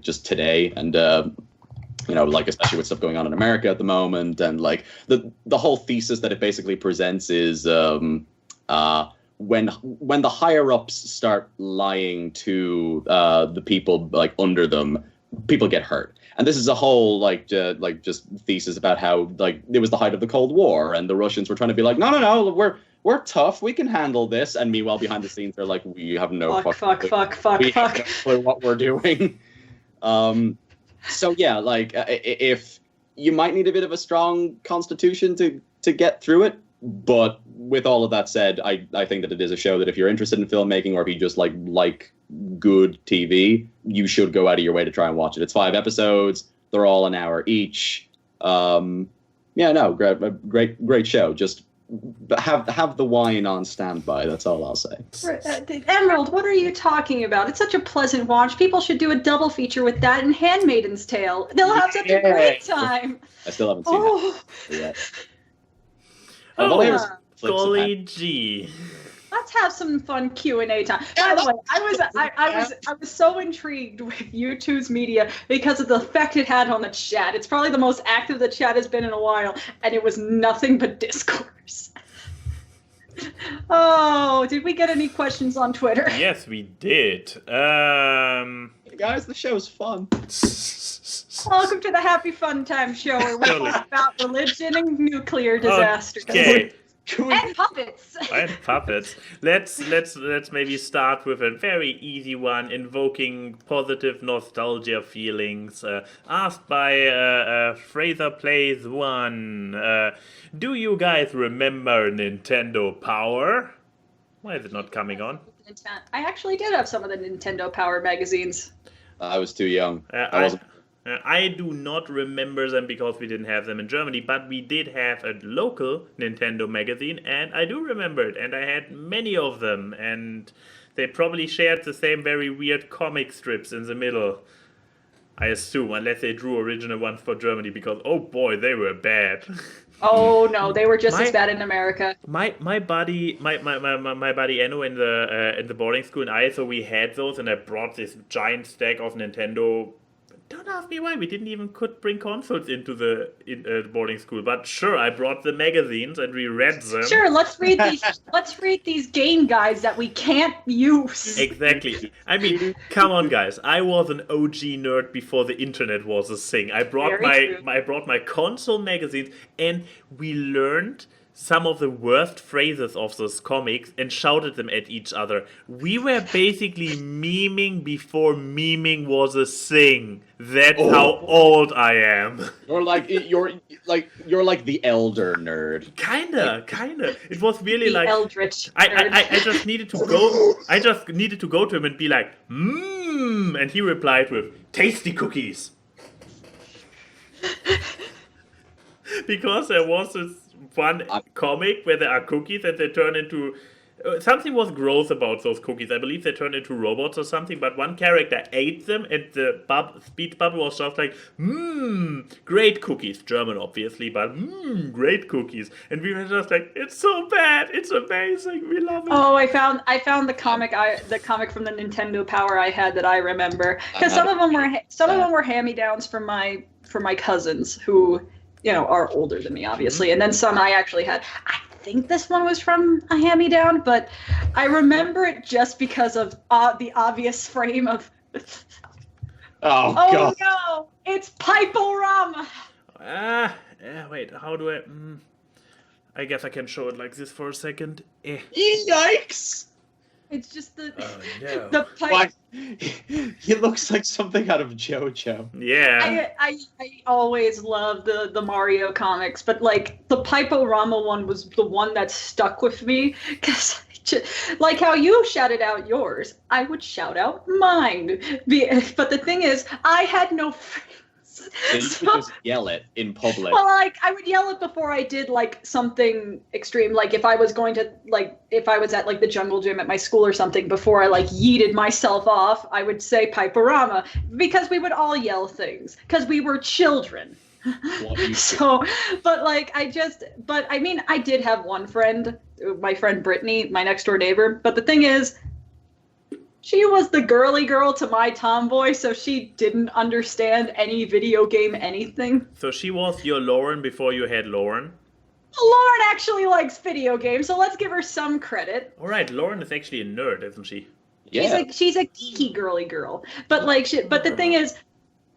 just today, and especially with stuff going on in America at the moment, and the whole thesis that it basically presents is when the higher ups start lying to the people under them, people get hurt. And this is a whole just thesis about how it was the height of the Cold War, and the Russians were trying to be no, we're tough, we can handle this, and meanwhile behind the scenes they're like, we have no fuck clue what we're doing. If you might need a bit of a strong constitution to get through it, but with all of that said, I think that it is a show that if you're interested in filmmaking, or if you just like good TV, you should go out of your way to try and watch it. It's 5 episodes, they're all an hour each. Great show. Just have the wine on standby. That's all I'll say. Emerald, what are you talking about? It's such a pleasant watch. People should do a double feature with that and Handmaiden's Tale. They'll have such a great time. I still haven't seen that yet. I've only ever Flips of Golly gee. Let's have some fun Q&A time. By the way, I was so intrigued with YouTube's media because of the effect it had on the chat. It's probably the most active the chat has been in a while, and it was nothing but discourse. Oh, did we get any questions on Twitter? Yes, we did. Hey guys, the show's fun. Welcome to the Happy Fun Time Show, where we talk about religion and nuclear disasters. Okay. And puppets. And puppets. Let's maybe start with a very easy one, invoking positive nostalgia feelings. Asked by Fraser Plays 1. Do you guys remember Nintendo Power? Why is it not coming on? I actually did have some of the Nintendo Power magazines. I was too young. I do not remember them because we didn't have them in Germany, but we did have a local Nintendo magazine, and I do remember it, and I had many of them, and they probably shared the same very weird comic strips in the middle. I assume, unless they drew original ones for Germany, because oh boy, they were bad. Oh no, they were just as bad in America. My buddy Enno in the boarding school and I, so we had those, and I brought this giant stack of Nintendo. Don't ask me why we didn't even could bring consoles into the boarding school, but sure, I brought the magazines and we read them. Sure, let's read these. Let's read these game guides that we can't use. Exactly. I mean, come on, guys. I was an OG nerd before the internet was a thing. I brought my console magazines, and we learned some of the worst phrases of those comics and shouted them at each other. We were basically memeing before memeing was a thing. That's how old I am. You're like the elder nerd. Kinda. It was really The like eldritch. I just needed to go. I just needed to go to him and be like, and he replied with tasty cookies. Because there was this one comic where there are cookies and they turn into something was gross about those cookies. I believe they turned into robots or something, but one character ate them and the speech bubble was just like, great cookies. German, obviously, but great cookies. And we were just like, it's so bad. It's amazing. We love it. Oh, I found the comic from the Nintendo Power I had that I remember, because some of them were hand-me-downs from my cousins who, you know, are older than me, obviously, and then some I actually had. I think this one was from a hand-me-down, but I remember it just because of the obvious frame of. Oh God! No! It's Pipe-O-Rama. Wait. How do I? I guess I can show it like this for a second. Yikes! It's just the no. the pipe. He looks like something out of JoJo. Yeah. I always loved the Mario comics, but like the Pipe-O-Rama one was the one that stuck with me, because like how you shouted out yours, I would shout out mine. But the thing is, I had no friends. So you could just yell it in public. Well, like I would yell it before I did like something extreme, like if I was at like the jungle gym at my school or something, before I like yeeted myself off, I would say Pipe-O-Rama, because we would all yell things because we were children. So, but I mean, I did have one friend, my friend Brittany, my next door neighbor, but the thing is, she was the girly girl to my tomboy, so she didn't understand any video game anything. So she was your Lauren before you had Lauren? Lauren actually likes video games, so let's give her some credit. Alright, Lauren is actually a nerd, isn't she? Yeah. She's a geeky girly girl. But but the thing is,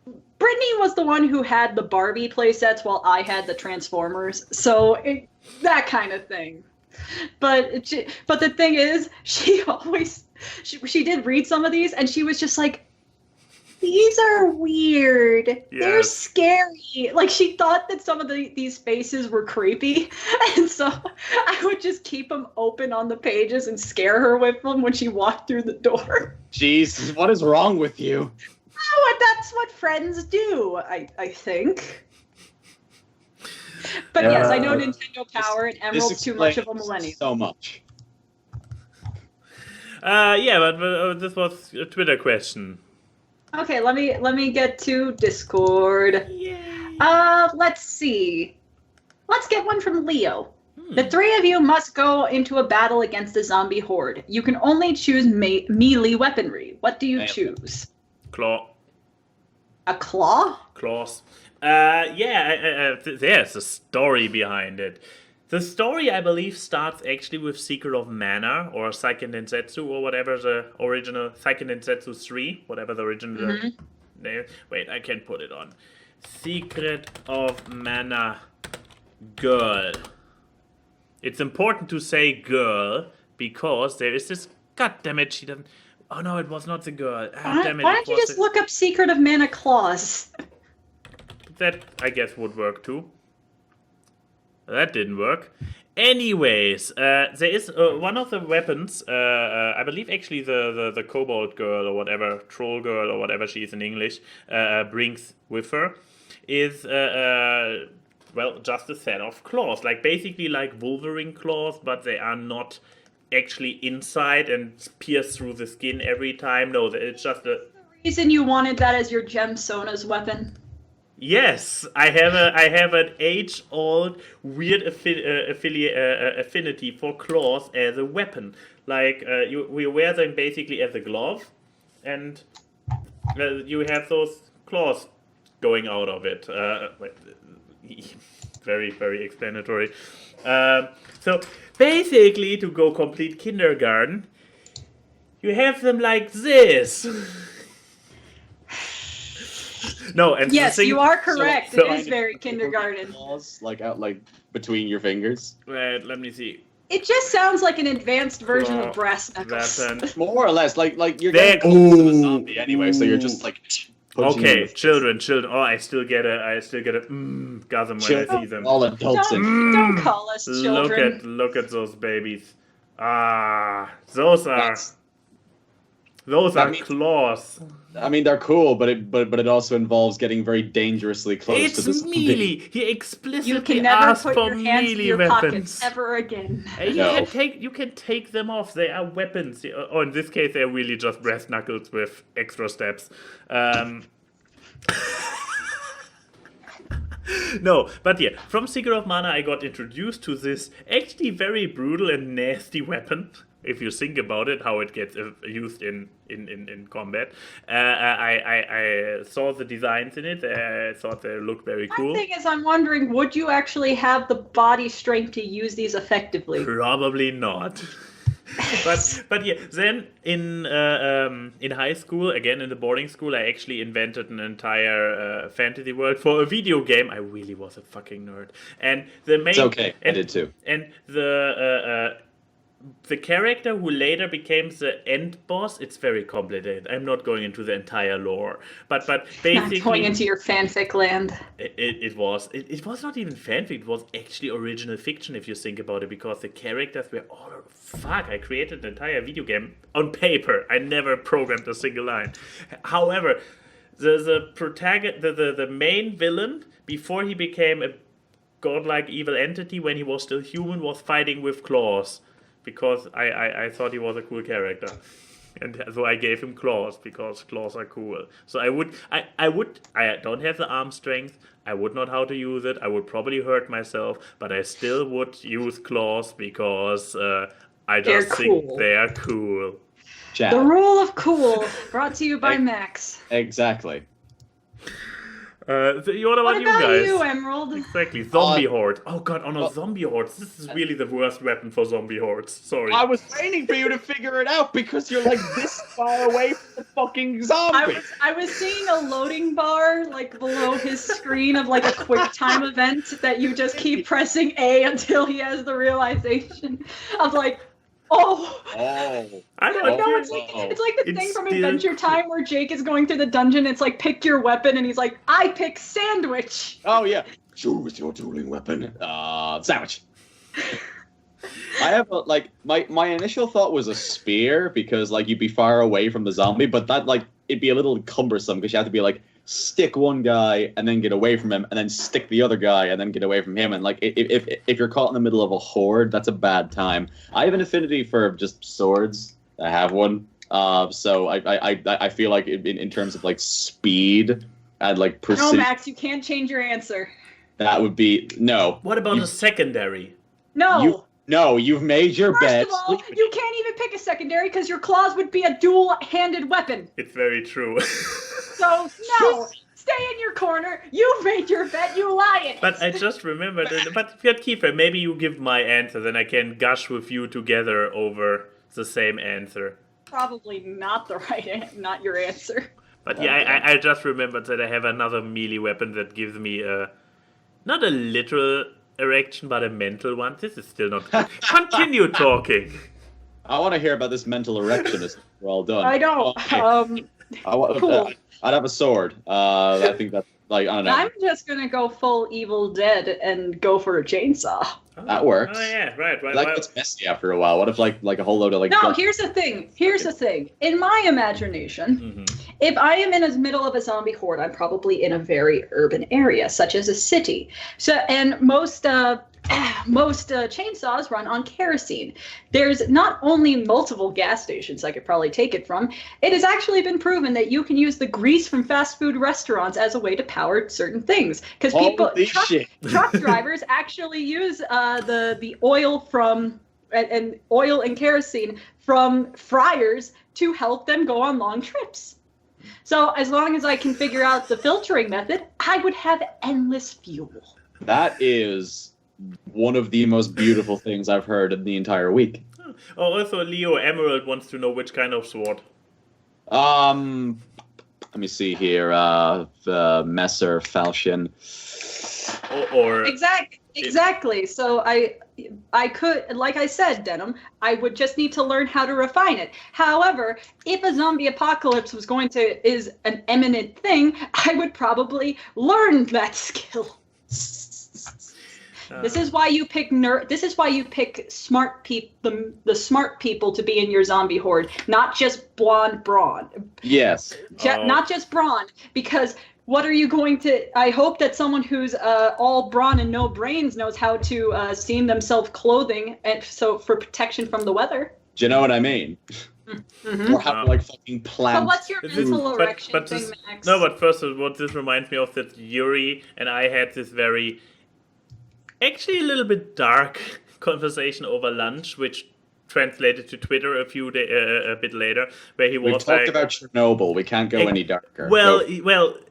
Brittany was the one who had the Barbie playsets while I had the Transformers, so that kind of thing. But the thing is, she did read some of these, and she was just like, these are weird. Yes. They're scary. Like, she thought that some of these faces were creepy, and so I would just keep them open on the pages and scare her with them when she walked through the door. Jeez, what is wrong with you? Oh, that's what friends do, I think. But yes, I know Nintendo Power and Emerald's too much of a millennium. So much. But this was a Twitter question. Okay, let me get to Discord. Yay. Let's see. Let's get one from Leo. The three of you must go into a battle against a zombie horde. You can only choose melee weaponry. What do you choose? Claw. A claw? Claws. There's a story behind it. The story, I believe, starts actually with Secret of Mana or Seiken Densetsu or whatever the original Seiken Densetsu 3, whatever the original name. Wait, I can put it on. Secret of Mana Girl. It's important to say girl because there is this. God damn it, she doesn't. Oh no, it was not the girl. Damn it, Why don't you just look up Secret of Mana Claws? That, I guess, would work too. That didn't work. Anyways, there is one of the weapons, I believe actually the kobold girl or whatever, troll girl or whatever she is in English, brings with her, is, just a set of claws. Like, basically like Wolverine claws, but they are not actually inside and pierce through the skin every time. No, it's just a... Reason you wanted that as your Gem Sona's weapon? Yes, I have an age-old weird affinity for claws as a weapon. Like we wear them basically as a glove, and you have those claws going out of it. Very, very explanatory. So basically, to go complete kindergarten, you have them like this. No, and yes, you are correct. So it is very kindergarten. Claws, like out, like between your fingers. Wait, let me see. It just sounds like an advanced version of brass knuckles. Weapon. More or less, like you're getting close to a zombie anyway, so you're just like. Okay, children. Oh, I still get a gasm when I see them. All adults. Don't call us children. Look at those babies. Those are claws. I mean, they're cool, but it also involves getting very dangerously close to the It's melee. He explicitly You can never asked put for your hands in melee your weapons. pockets ever again. You can take them off. They are weapons. Oh, in this case, they're really just brass knuckles with extra steps. No, but yeah, from Secret of Mana, I got introduced to this actually very brutal and nasty weapon. If you think about it, how it gets used in combat. I saw the designs in it. I thought they looked very cool. One thing is, I'm wondering, would you actually have the body strength to use these effectively? Probably not. but yeah, then in high school, again in the boarding school, I actually invented an entire fantasy world for a video game. I really was a fucking nerd. And the main... It's okay, I did too. And the character who later became the end boss, it's very complicated. I'm not going into the entire lore, but basically not going into your fanfic land. It was not even fanfic. It was actually original fiction if you think about it, because the characters were all I created an entire video game on paper. I never programmed a single line. However, the protagonist, the main villain, before he became a godlike evil entity, when he was still human, was fighting with claws. Because I thought he was a cool character. And so I gave him claws, because claws are cool. So I don't have the arm strength, I would not know how to use it, I would probably hurt myself, but I still would use claws because I just think they are cool. Chat. The rule of cool, brought to you by Max. Exactly. What about you about guys? you, Emerald? Exactly. Zombie horde. Oh god, zombie hordes. This is really the worst weapon for zombie hordes. Sorry. I was waiting for you to figure it out because you're like this far away from the fucking zombie. I was seeing a loading bar like below his screen of like a quick time event that you just keep pressing A until he has the realization of like, I don't know. It's like the thing from Adventure Time where Jake is going through the dungeon. It's like, pick your weapon, and he's like, I pick sandwich. Oh yeah, choose your dueling weapon. Sandwich. I have my initial thought was a spear because like you'd be far away from the zombie, but that like it'd be a little cumbersome because you have to be like stick one guy and then get away from him and then stick the other guy and then get away from him, and like if you're caught in the middle of a horde, that's a bad time. I have an affinity for just swords. I have one, so I feel like in terms of like speed and like precision. No, Max, you can't change your answer. That would be no. What about a secondary? No. No, you've made your bed. First of all, you can't even pick a secondary because your claws would be a dual-handed weapon. It's very true. So, no. Stay in your corner. You made your bed. You lie in it. But I just remembered, but Keyframe, maybe you give my answer, then I can gush with you together over the same answer. Probably not not your answer. But yeah, I just remembered that I have another melee weapon that gives me not a literal erection, but a mental one. This is still not good. Continue talking. I want to hear about this mental erection as we're all done. I don't. Okay. Cool. I'd have a sword. I think that's like, I don't know. I'm just gonna go full Evil Dead and go for a chainsaw. That works. Oh yeah, right. That gets messy after a while. What if like a whole load of like... No, here's the thing. In my imagination, if I am in the middle of a zombie horde, I'm probably in a very urban area, such as a city. So, and most chainsaws run on kerosene. There's not only multiple gas stations I could probably take it from, it has actually been proven that you can use the grease from fast food restaurants as a way to power certain things. Because truck drivers actually use the oil from and oil and kerosene from fryers to help them go on long trips. So as long as I can figure out the filtering method, I would have endless fuel. That is one of the most beautiful things I've heard in the entire week. Oh, also Leo Emerald wants to know which kind of sword. Let me see here. The Messer Falchion. Or exactly. So I could, like I said, Denim, I would just need to learn how to refine it. However, if a zombie apocalypse is an imminent thing, I would probably learn that skill. This is why you pick This is why you pick smart people, the smart people to be in your zombie horde, not just blonde brawn. Yes. Not just brawn, because what are you going to? I hope that someone who's all brawn and no brains knows how to seam themselves clothing, and so for protection from the weather. Do you know what I mean? Or how to like fucking plant. But what's your mental erection thing, Max? No, but first of all, what this reminds me of that Yuri and I had this actually a little bit dark conversation over lunch, which translated to Twitter a bit later, where he was talked about Chernobyl. We can't go any darker. Well,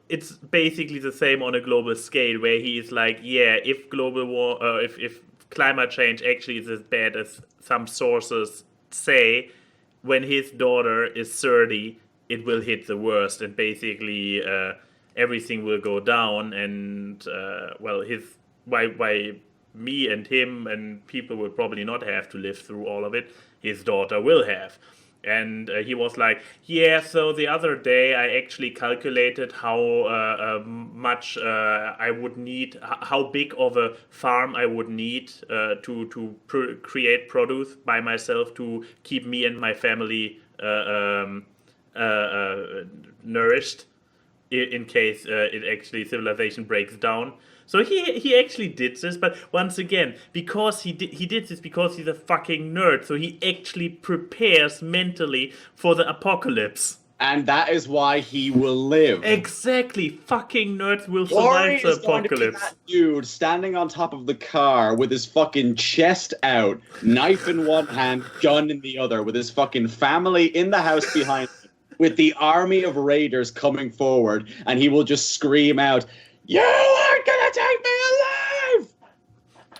it's basically the same on a global scale, where he is like, yeah, if global war, if climate change actually is as bad as some sources say, when his daughter is 30, it will hit the worst, and basically everything will go down, and why me and him and people will probably not have to live through all of it, his daughter will have. And he was like, yeah, so the other day I actually calculated how much I would need, how big of a farm I would need to create produce by myself to keep me and my family nourished in case civilization breaks down. So he actually did this, but once again, because he did this because he's a fucking nerd, so he actually prepares mentally for the apocalypse. And that is why he will live. Exactly, fucking nerds will survive the apocalypse. That dude standing on top of the car with his fucking chest out, knife in one hand, gun in the other, with his fucking family in the house behind him, with the army of raiders coming forward, and he will just scream out, "You aren't gonna take me alive!"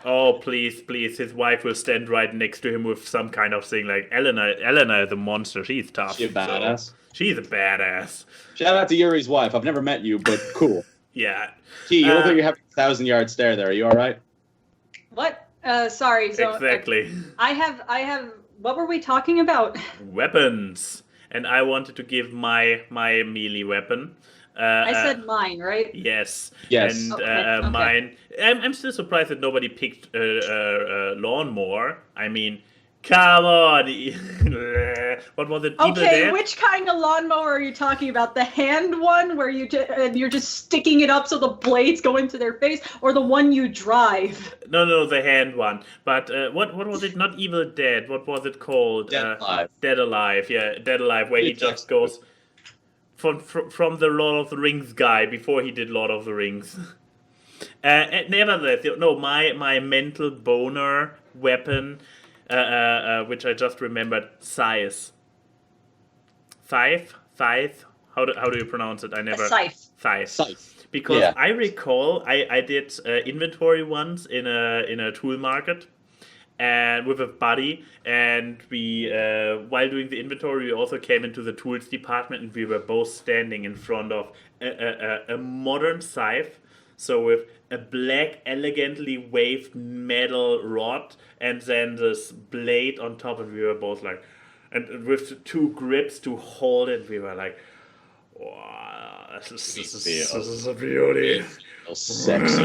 Oh, please, his wife will stand right next to him with some kind of thing like, Elena is a monster, she's tough. She's a badass. She's a badass. Shout out to Yuri's wife. I've never met you, but cool. Yeah. Gee, you look like you have a 1,000-yard stare there. Are you alright? What? Sorry. So, exactly. I have. What were we talking about? Weapons. And I wanted to give my melee weapon. I said mine, right? Yes. Yes. And okay. mine. I'm still surprised that nobody picked lawnmower. I mean, come on. What was it? Okay, which kind of lawnmower are you talking about? The hand one where you're just sticking it up so the blades go into their face, or the one you drive? No, the hand one. But what was it? Not Evil Dead. What was it called? Dead Alive. Dead Alive. Yeah, Dead Alive, where he just goes from the Lord of the Rings guy before he did Lord of the Rings. Nevertheless, no, my mental boner weapon, which I just remembered, scythe. Scythe? How do you pronounce it? I never. Scythe. Because I recall I did inventory once in a tool market, and with a buddy, and we while doing the inventory, we also came into the tools department, and we were both standing in front of a modern scythe, so with a black, elegantly waved metal rod, and then this blade on top, and we were both like, and with two grips to hold it, we were like, wow, this is a beauty. Sexy.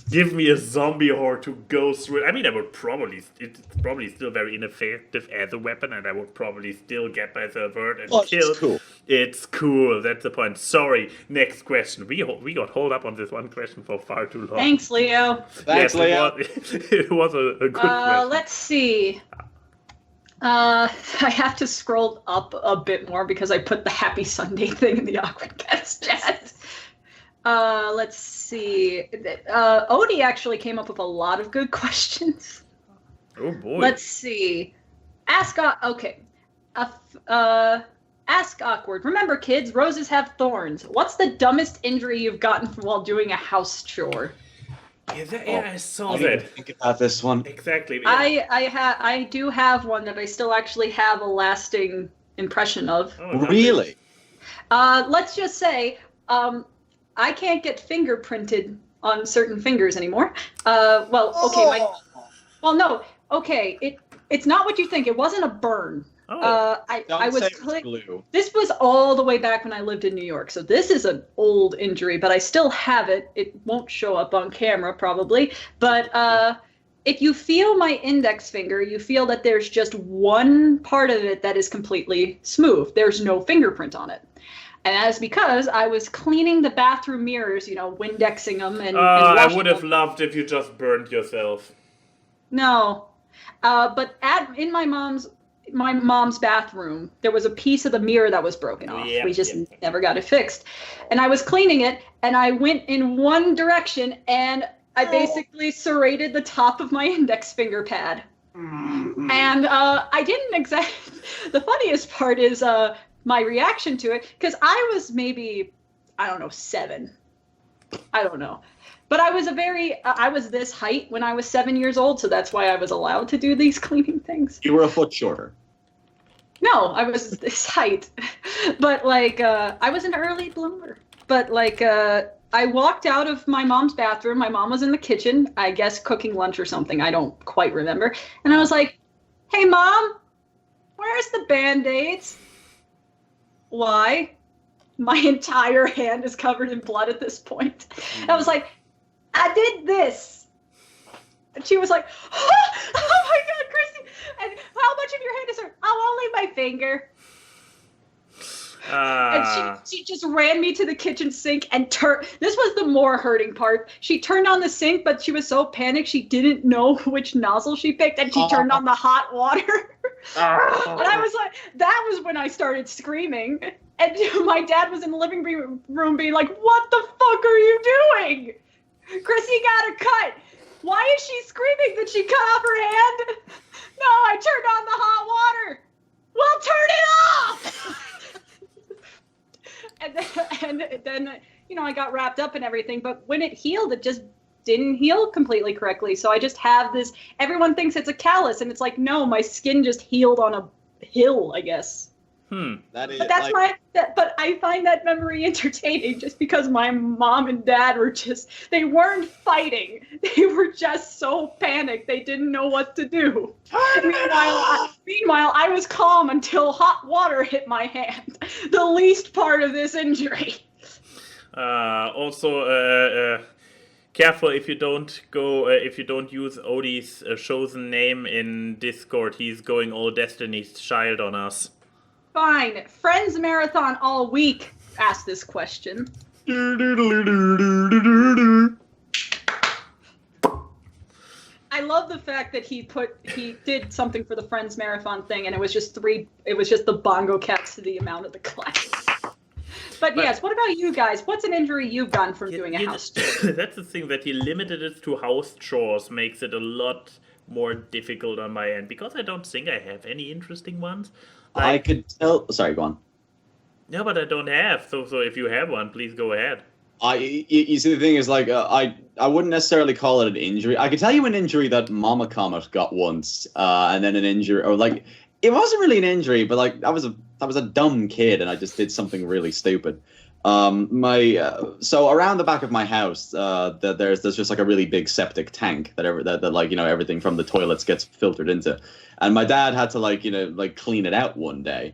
Give me a zombie horde to go through it. I mean, it's probably still very ineffective as a weapon, and I would probably still get myself hurt and killed. It's cool. It's cool, that's the point. Sorry, next question. We got hold up on this one question for far too long. Thanks, Leo. Thanks, Leo. It was a good question. Let's see. I have to scroll up a bit more because I put the Happy Sunday thing in the AWKWARDCast chat. Let's see. Odie actually came up with a lot of good questions. Oh boy. Let's see. Ask Awkward. Remember, kids, roses have thorns. What's the dumbest injury you've gotten while doing a house chore? Yeah, I saw I didn't that. think about this one. Exactly. Yeah. I do have one that I still actually have a lasting impression of. Oh, Really? Let's just say, I can't get fingerprinted on certain fingers anymore. It's not what you think. It wasn't a burn. Oh. I was glue. This was all the way back when I lived in New York, so this is an old injury, but I still have it. It won't show up on camera probably, but if you feel my index finger, you feel that there's just one part of it that is completely smooth. There's no fingerprint on it. And that's because I was cleaning the bathroom mirrors, Windexing them and I would have them. loved if you just burned yourself. No, but in my mom's bathroom, there was a piece of the mirror that was broken off. Yep, we just yep. never got it fixed. And I was cleaning it, and I went in one direction, and I basically serrated the top of my index finger pad. And I didn't exactly... The funniest part is my reaction to it, because I was maybe, 7. I don't know. But I was I was this height when I was 7 years old, so that's why I was allowed to do these cleaning things. You were a foot shorter. No, I was this height. But, I was an early bloomer. But, I walked out of my mom's bathroom. My mom was in the kitchen, I guess cooking lunch or something. I don't quite remember. And I was like, hey, Mom, where's the Band-Aids? Why? My entire hand is covered in blood at this point. And I was like, I did this. And she was like, oh my God, Christy. And how much of your hand is hurt? Oh, only my finger. And she just ran me to the kitchen sink and this was the more hurting part. She turned on the sink, but she was so panicked she didn't know which nozzle she picked, and she turned on the hot water. And I was like, that was when I started screaming. And my dad was in the living room being like, what the fuck are you doing? Chrissy got a cut. Why is she screaming that she cut off her hand? No, I turned on the hot water. Well, turn it off! and then, I got wrapped up and everything. But when it healed, it just didn't heal completely correctly. So I just have this, everyone thinks it's a callus. And it's like, no, my skin just healed on a hill, I guess. That is, but I find that memory entertaining just because my mom and dad were they weren't fighting. They were just so panicked. They didn't know what to do. Meanwhile, I was calm until hot water hit my hand. The least part of this injury. Also, careful if you don't use Odie's chosen name in Discord. He's going all Destiny's Child on us. Fine. Friends Marathon all week asked this question. I love the fact that he did something for the Friends Marathon thing, and it was just the bongo cats to the amount of the class. But yes, what about you guys? What's an injury you've gotten from doing a house chore? That's the thing, that he limited it to house chores makes it a lot more difficult on my end, because I don't think I have any interesting ones. I could tell. Sorry, go on. No, but I don't have. So if you have one, please go ahead. You see, the thing is, like, I wouldn't necessarily call it an injury. I could tell you an injury that Mama Comet got once, and then an injury, or like, it wasn't really an injury, but like, I was a dumb kid, and I just did something really stupid. So around the back of my house, there's just like a really big septic tank that like, you know, everything from the toilets gets filtered into, and my dad had to like, you know, like clean it out one day.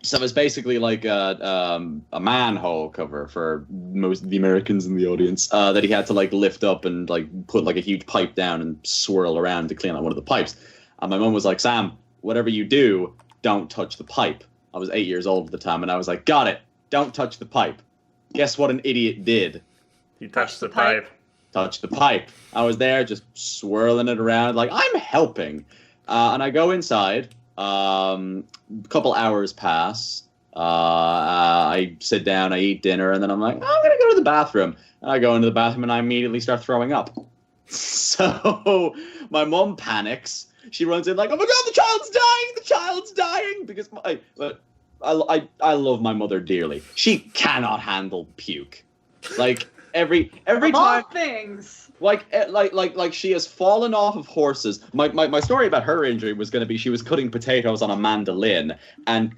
So it's basically like a manhole cover for most of the Americans in the audience that he had to like lift up and like put like a huge pipe down and swirl around to clean out one of the pipes. And my mom was like, Sam, whatever you do, don't touch the pipe. I was 8 years old at the time, and I was like, got it, don't touch the pipe. Guess what an idiot did? He touched the pipe. Touched the pipe. I was there just swirling it around like I'm helping. And I go inside. A couple hours pass. I sit down, I eat dinner, and then I'm like, I'm gonna go to the bathroom. And I go into the bathroom and I immediately start throwing up. So my mom panics. She runs in like, oh my god, the child's dying, because I love my mother dearly. She cannot handle puke. Like every time. All things. Like she has fallen off of horses. My story about her injury was going to be she was cutting potatoes on a mandolin and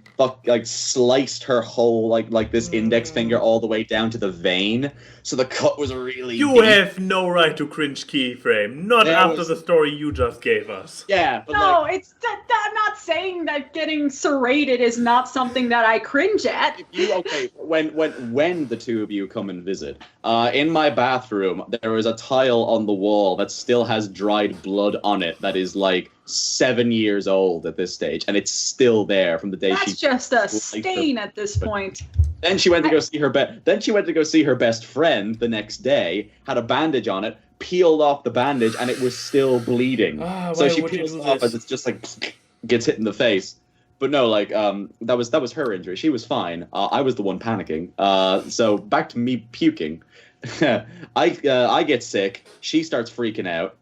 sliced her whole like this index finger all the way down to the vein. So the cut was really You deep. have no right to cringe Keyframe. Not after the story you just gave us. Yeah, but No, I'm not saying that getting serrated is not something that I cringe at. When the two of you come and visit, in my bathroom there is a tile on the wall that still has dried blood on it that is like 7 years old at this stage, and it's still there from the day That's just a stain at this point. Then she went to go see her best friend the next day, had a bandage on it, peeled off the bandage, and it was still bleeding. So she peels it off as it's just like gets hit in the face. But no, like that was her injury. She was fine. I was the one panicking. So back to me puking. I get sick. She starts freaking out.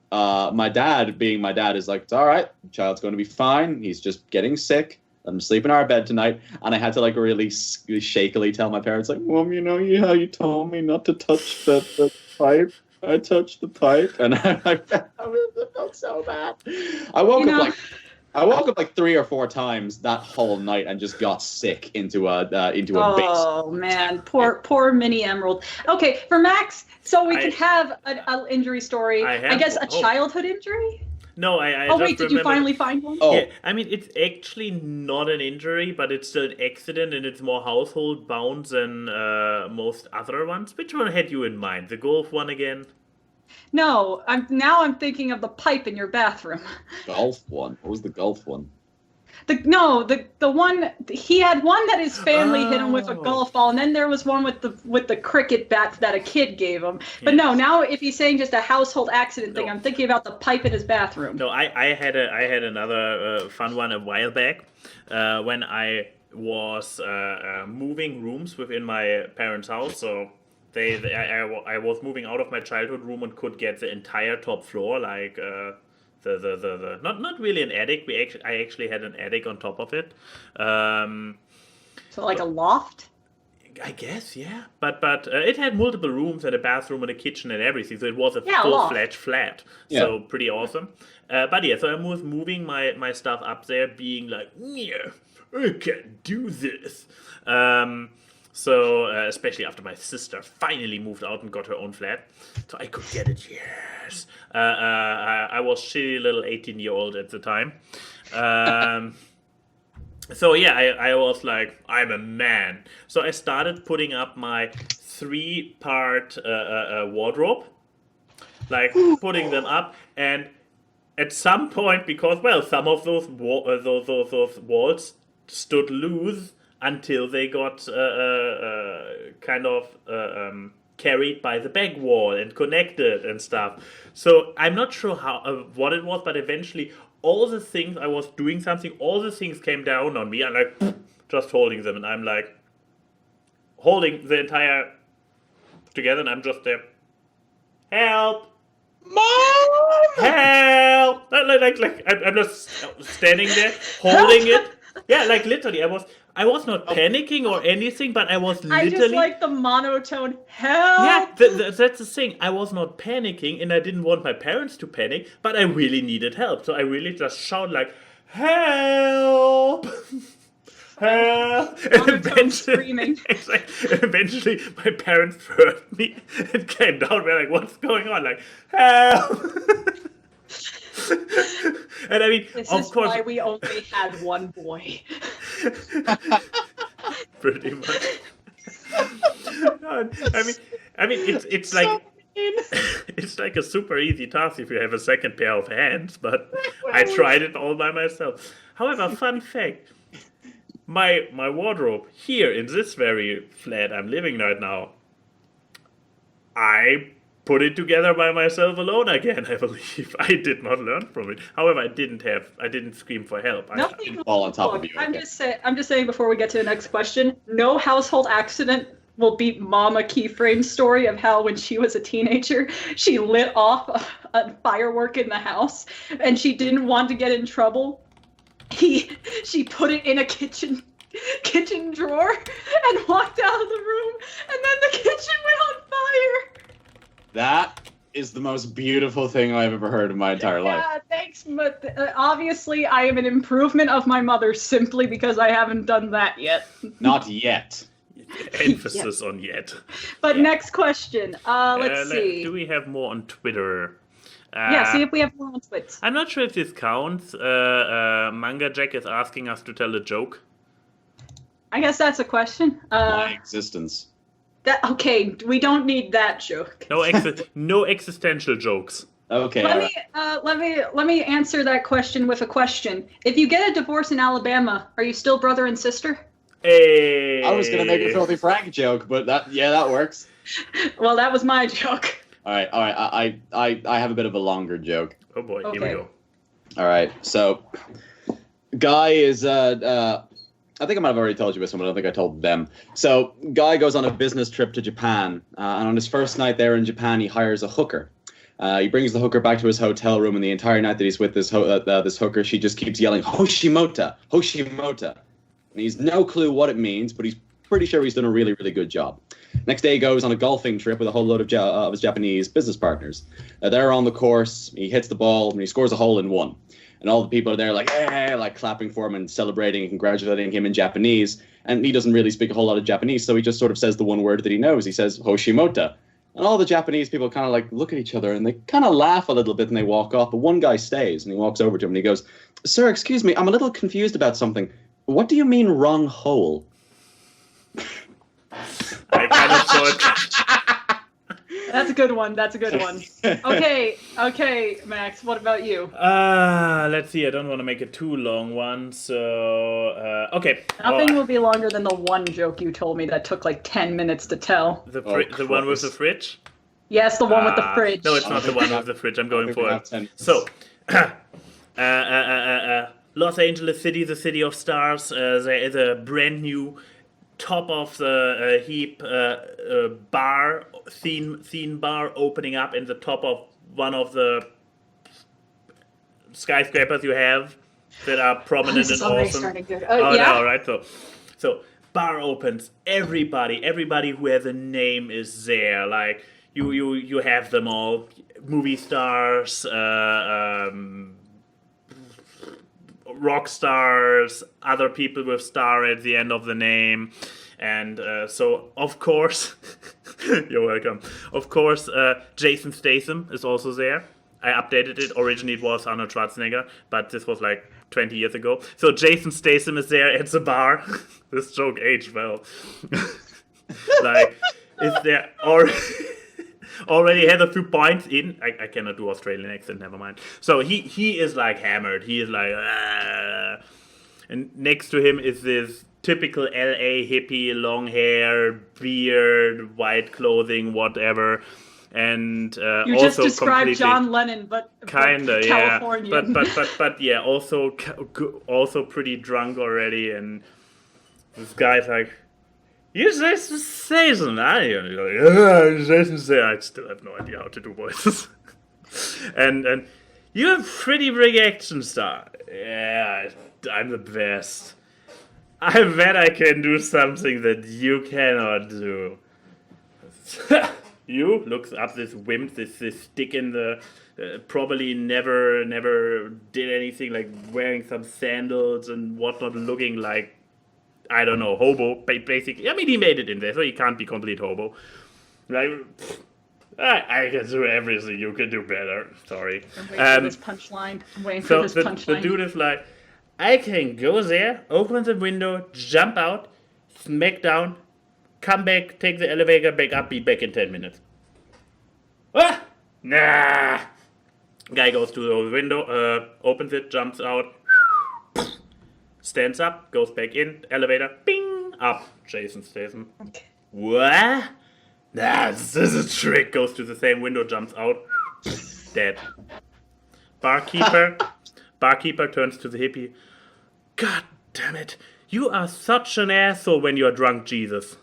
My dad, being my dad, is like, it's all right. The child's going to be fine. He's just getting sick. Let him sleep in our bed tonight. And I had to like really shakily tell my parents, like, Mom, you know how you told me not to touch the pipe? I touched the pipe, and I felt so bad. I woke up like 3 or 4 times that whole night and just got sick into a base. Oh man, poor mini Emerald. Okay, for Max, so we can have an injury story. I guess a childhood injury. No, I Oh just wait, did you remembered- finally find one? Oh. Yeah, I mean, it's actually not an injury, but it's still an accident, and it's more household bound than most other ones. Which one had you in mind? The golf one again? No, I'm thinking of the pipe in your bathroom. Golf one. What was the golf one? The one he had one that his family hit him with a golf ball, and then there was one with the cricket bat that a kid gave him. But no, now if he's saying just a household accident thing, I'm thinking about the pipe in his bathroom. No, I had another fun one a while back when I was moving rooms within my parents' house. So I was moving out of my childhood room and could get the entire top floor, like the not really an attic. I actually had an attic on top of it. So like a loft. I guess, yeah. But it had multiple rooms and a bathroom and a kitchen and everything, so it was a loft. full-fledged flat. Yeah. So pretty awesome. But yeah, so I was moving my stuff up there, being like, yeah, I can do this. So especially after my sister finally moved out and got her own flat, so I could get it. Yes. I was shitty little 18-year-old at the time. So yeah, I was like, I'm a man. So I started putting up my 3-part wardrobe, like putting them up, and at some point, because some of those walls stood loose until they got carried by the back wall and connected and stuff. So I'm not sure what it was, but eventually all the things I was doing something, all the things came down on me. I'm like just holding them, and I'm like, holding the entire together, and I'm just there. Help! Mom! Help! I'm just standing there, holding it. Yeah, like literally, I was not panicking or anything, but I was literally. I just like the monotone help. Yeah, that's the thing. I was not panicking, and I didn't want my parents to panic, but I really needed help. So I really just shouted like, "Help! Help!" Monotone screaming. Eventually, my parents heard me and came down. We're like, "What's going on?" Like, "Help!" And I mean, This of is course, why we only had one boy. pretty much. I mean, it's like it's like a super easy task if you have a second pair of hands, but I tried it all by myself. However, fun fact: my wardrobe here in this very flat I'm living right now, I put it together by myself alone again, I believe. I did not learn from it. However, I didn't scream for help. Nothing. Fall on top of Look, you. I'm Okay. just saying before we get to the next question, no household accident will beat Mama Keyframe's story of how when she was a teenager, she lit off a firework in the house and she didn't want to get in trouble. She put it in a kitchen drawer and walked out of the room, and then the kitchen went on fire. That is the most beautiful thing I've ever heard in my entire life. Yeah, thanks, but obviously I am an improvement of my mother simply because I haven't done that yet. Not yet. Emphasis on yet. But Yeah. next question. Let's see. Do we have more on Twitter? Yeah, see if we have more on Twits. I'm not sure if this counts. Manga Jack is asking us to tell a joke. I guess that's a question. My existence. Okay, we don't need that joke. No existential jokes. Okay. Let me answer that question with a question. If you get a divorce in Alabama, are you still brother and sister? Hey. I was gonna make a Filthy Frank joke, but that works. Well, that was my joke. All right. I have a bit of a longer joke. Oh boy, here we Okay. go. All right. So, Guy is I think I might have already told you this one, but I don't think I told them. So, Guy goes on a business trip to Japan, and on his first night there in Japan, he hires a hooker. He brings the hooker back to his hotel room, and the entire night that he's with this hooker, she just keeps yelling, "Hoshimota, Hoshimota." And he's no clue what it means, but he's pretty sure he's done a really, really good job. Next day, he goes on a golfing trip with a whole load of his Japanese business partners. They're on the course, he hits the ball, and he scores a hole in one. And all the people are there like, hey, like clapping for him and celebrating and congratulating him in Japanese. And he doesn't really speak a whole lot of Japanese, so he just sort of says the one word that he knows. He says, Hoshimota. And all the Japanese people kind of like look at each other and they kind of laugh a little bit and they walk off. But one guy stays and he walks over to him and he goes, "Sir, excuse me, I'm a little confused about something. What do you mean wrong hole?" I kind of thought. That's a good one. Okay, Max, what about you? Let's see. I don't want to make a too long one, so okay. Nothing will be longer than the one joke you told me that took like 10 minutes to tell. The one with the fridge. Yes, the one with the fridge. No, it's not the one with the fridge. I'm going think we for have it. 10 minutes. So, Los Angeles City, the city of stars. There is a brand new top of the heap bar scene bar opening up in the top of one of the skyscrapers you have that are prominent This is and already awesome. starting good. Oh Yeah? no, right? So bar opens. Everybody who has a name is there. Like you have them all. Movie stars, rock stars, other people with star at the end of the name. And so, of course, you're welcome. Of course, Jason Statham is also there. I updated it. Originally, it was Arnold Schwarzenegger, but this was like 20 years ago. So Jason Statham is there at the bar. This joke aged well. Like, is there already had a few points in. I cannot do Australian accent. Never mind. So he is like hammered. He is like, and next to him is this typical LA hippie, long hair, beard, white clothing, whatever. And You also just described completely, John Lennon, but kinda, yeah. Californian. But yeah, also pretty drunk already. And this guy's like, You Jason Statham. Jason Statham. I still have no idea how to do voices. and you're a pretty big action star. Yeah, I'm the best. I bet I can do something that you cannot do. You looks up this wimp, this stick in the... probably never did anything, like wearing some sandals and whatnot, looking like, I don't know, hobo, basically. I mean, he made it in there, so he can't be complete hobo. Like, I can do everything, you can do better. Sorry. I'm waiting for this punchline. I'm waiting for this punchline. The dude is like, I can go there, open the window, jump out, smack down, come back, take the elevator back up, be back in 10 minutes. Ah! Nah! Guy goes to the window, opens it, jumps out, stands up, goes back in, elevator, bing, up, Jason Statham. Okay. What? Nah, this is a trick, goes to the same window, jumps out, dead. Barkeeper turns to the hippie. God damn it, you are such an asshole when you're drunk, Jesus.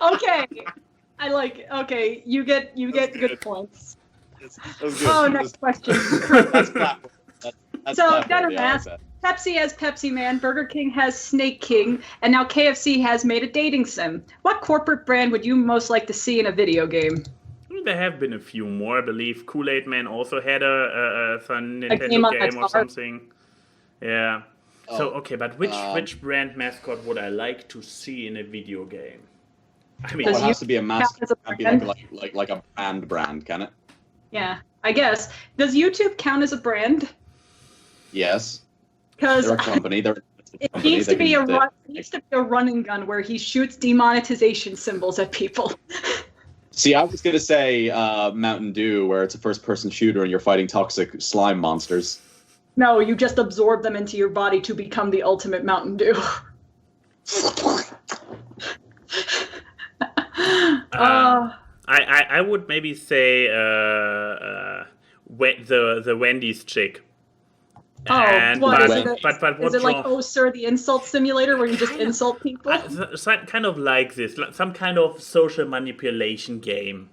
Okay. I like it. Okay, you get good points. Oh, next question. That's So, Gunner asks, Pepsi has Pepsi Man, Burger King has Snake King, and now KFC has made a dating sim. What corporate brand would you most like to see in a video game? There have been a few more. I believe Kool-Aid Man also had a fun game Nintendo on game or Atari. something. Yeah. Oh, So, okay, but which brand mascot would I like to see in a video game? I mean, Does Well, it has to be a count mascot. as a It can't be brand? like a brand, can it? Yeah, I guess. Does YouTube count as a brand? Yes. Because They're a company. They're a it company. needs They to be can- a they- run, it needs to be a running gun where he shoots demonetization symbols at people. See, I was gonna say Mountain Dew, where it's a first-person shooter and you're fighting toxic slime monsters. No, you just absorb them into your body to become the ultimate Mountain Dew. I would maybe say the Wendy's chick. Oh, And- what, is but is what it like genre- Oh Sir the Insult Simulator where you just insult people? kind of like this, some kind of social manipulation game,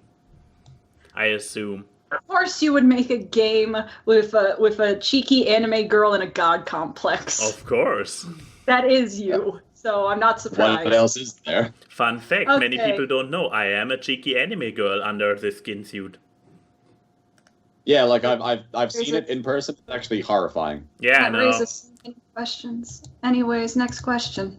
I assume. Of course you would make a game with a cheeky anime girl in a god complex. Of course. That is you. So I'm not surprised. What else is there? Fun fact, many Okay. people don't know, I am a cheeky anime girl under the skin suit. Yeah, like I've seen it in person. It's actually horrifying. Yeah, That no. raises so many questions. Anyways, next question.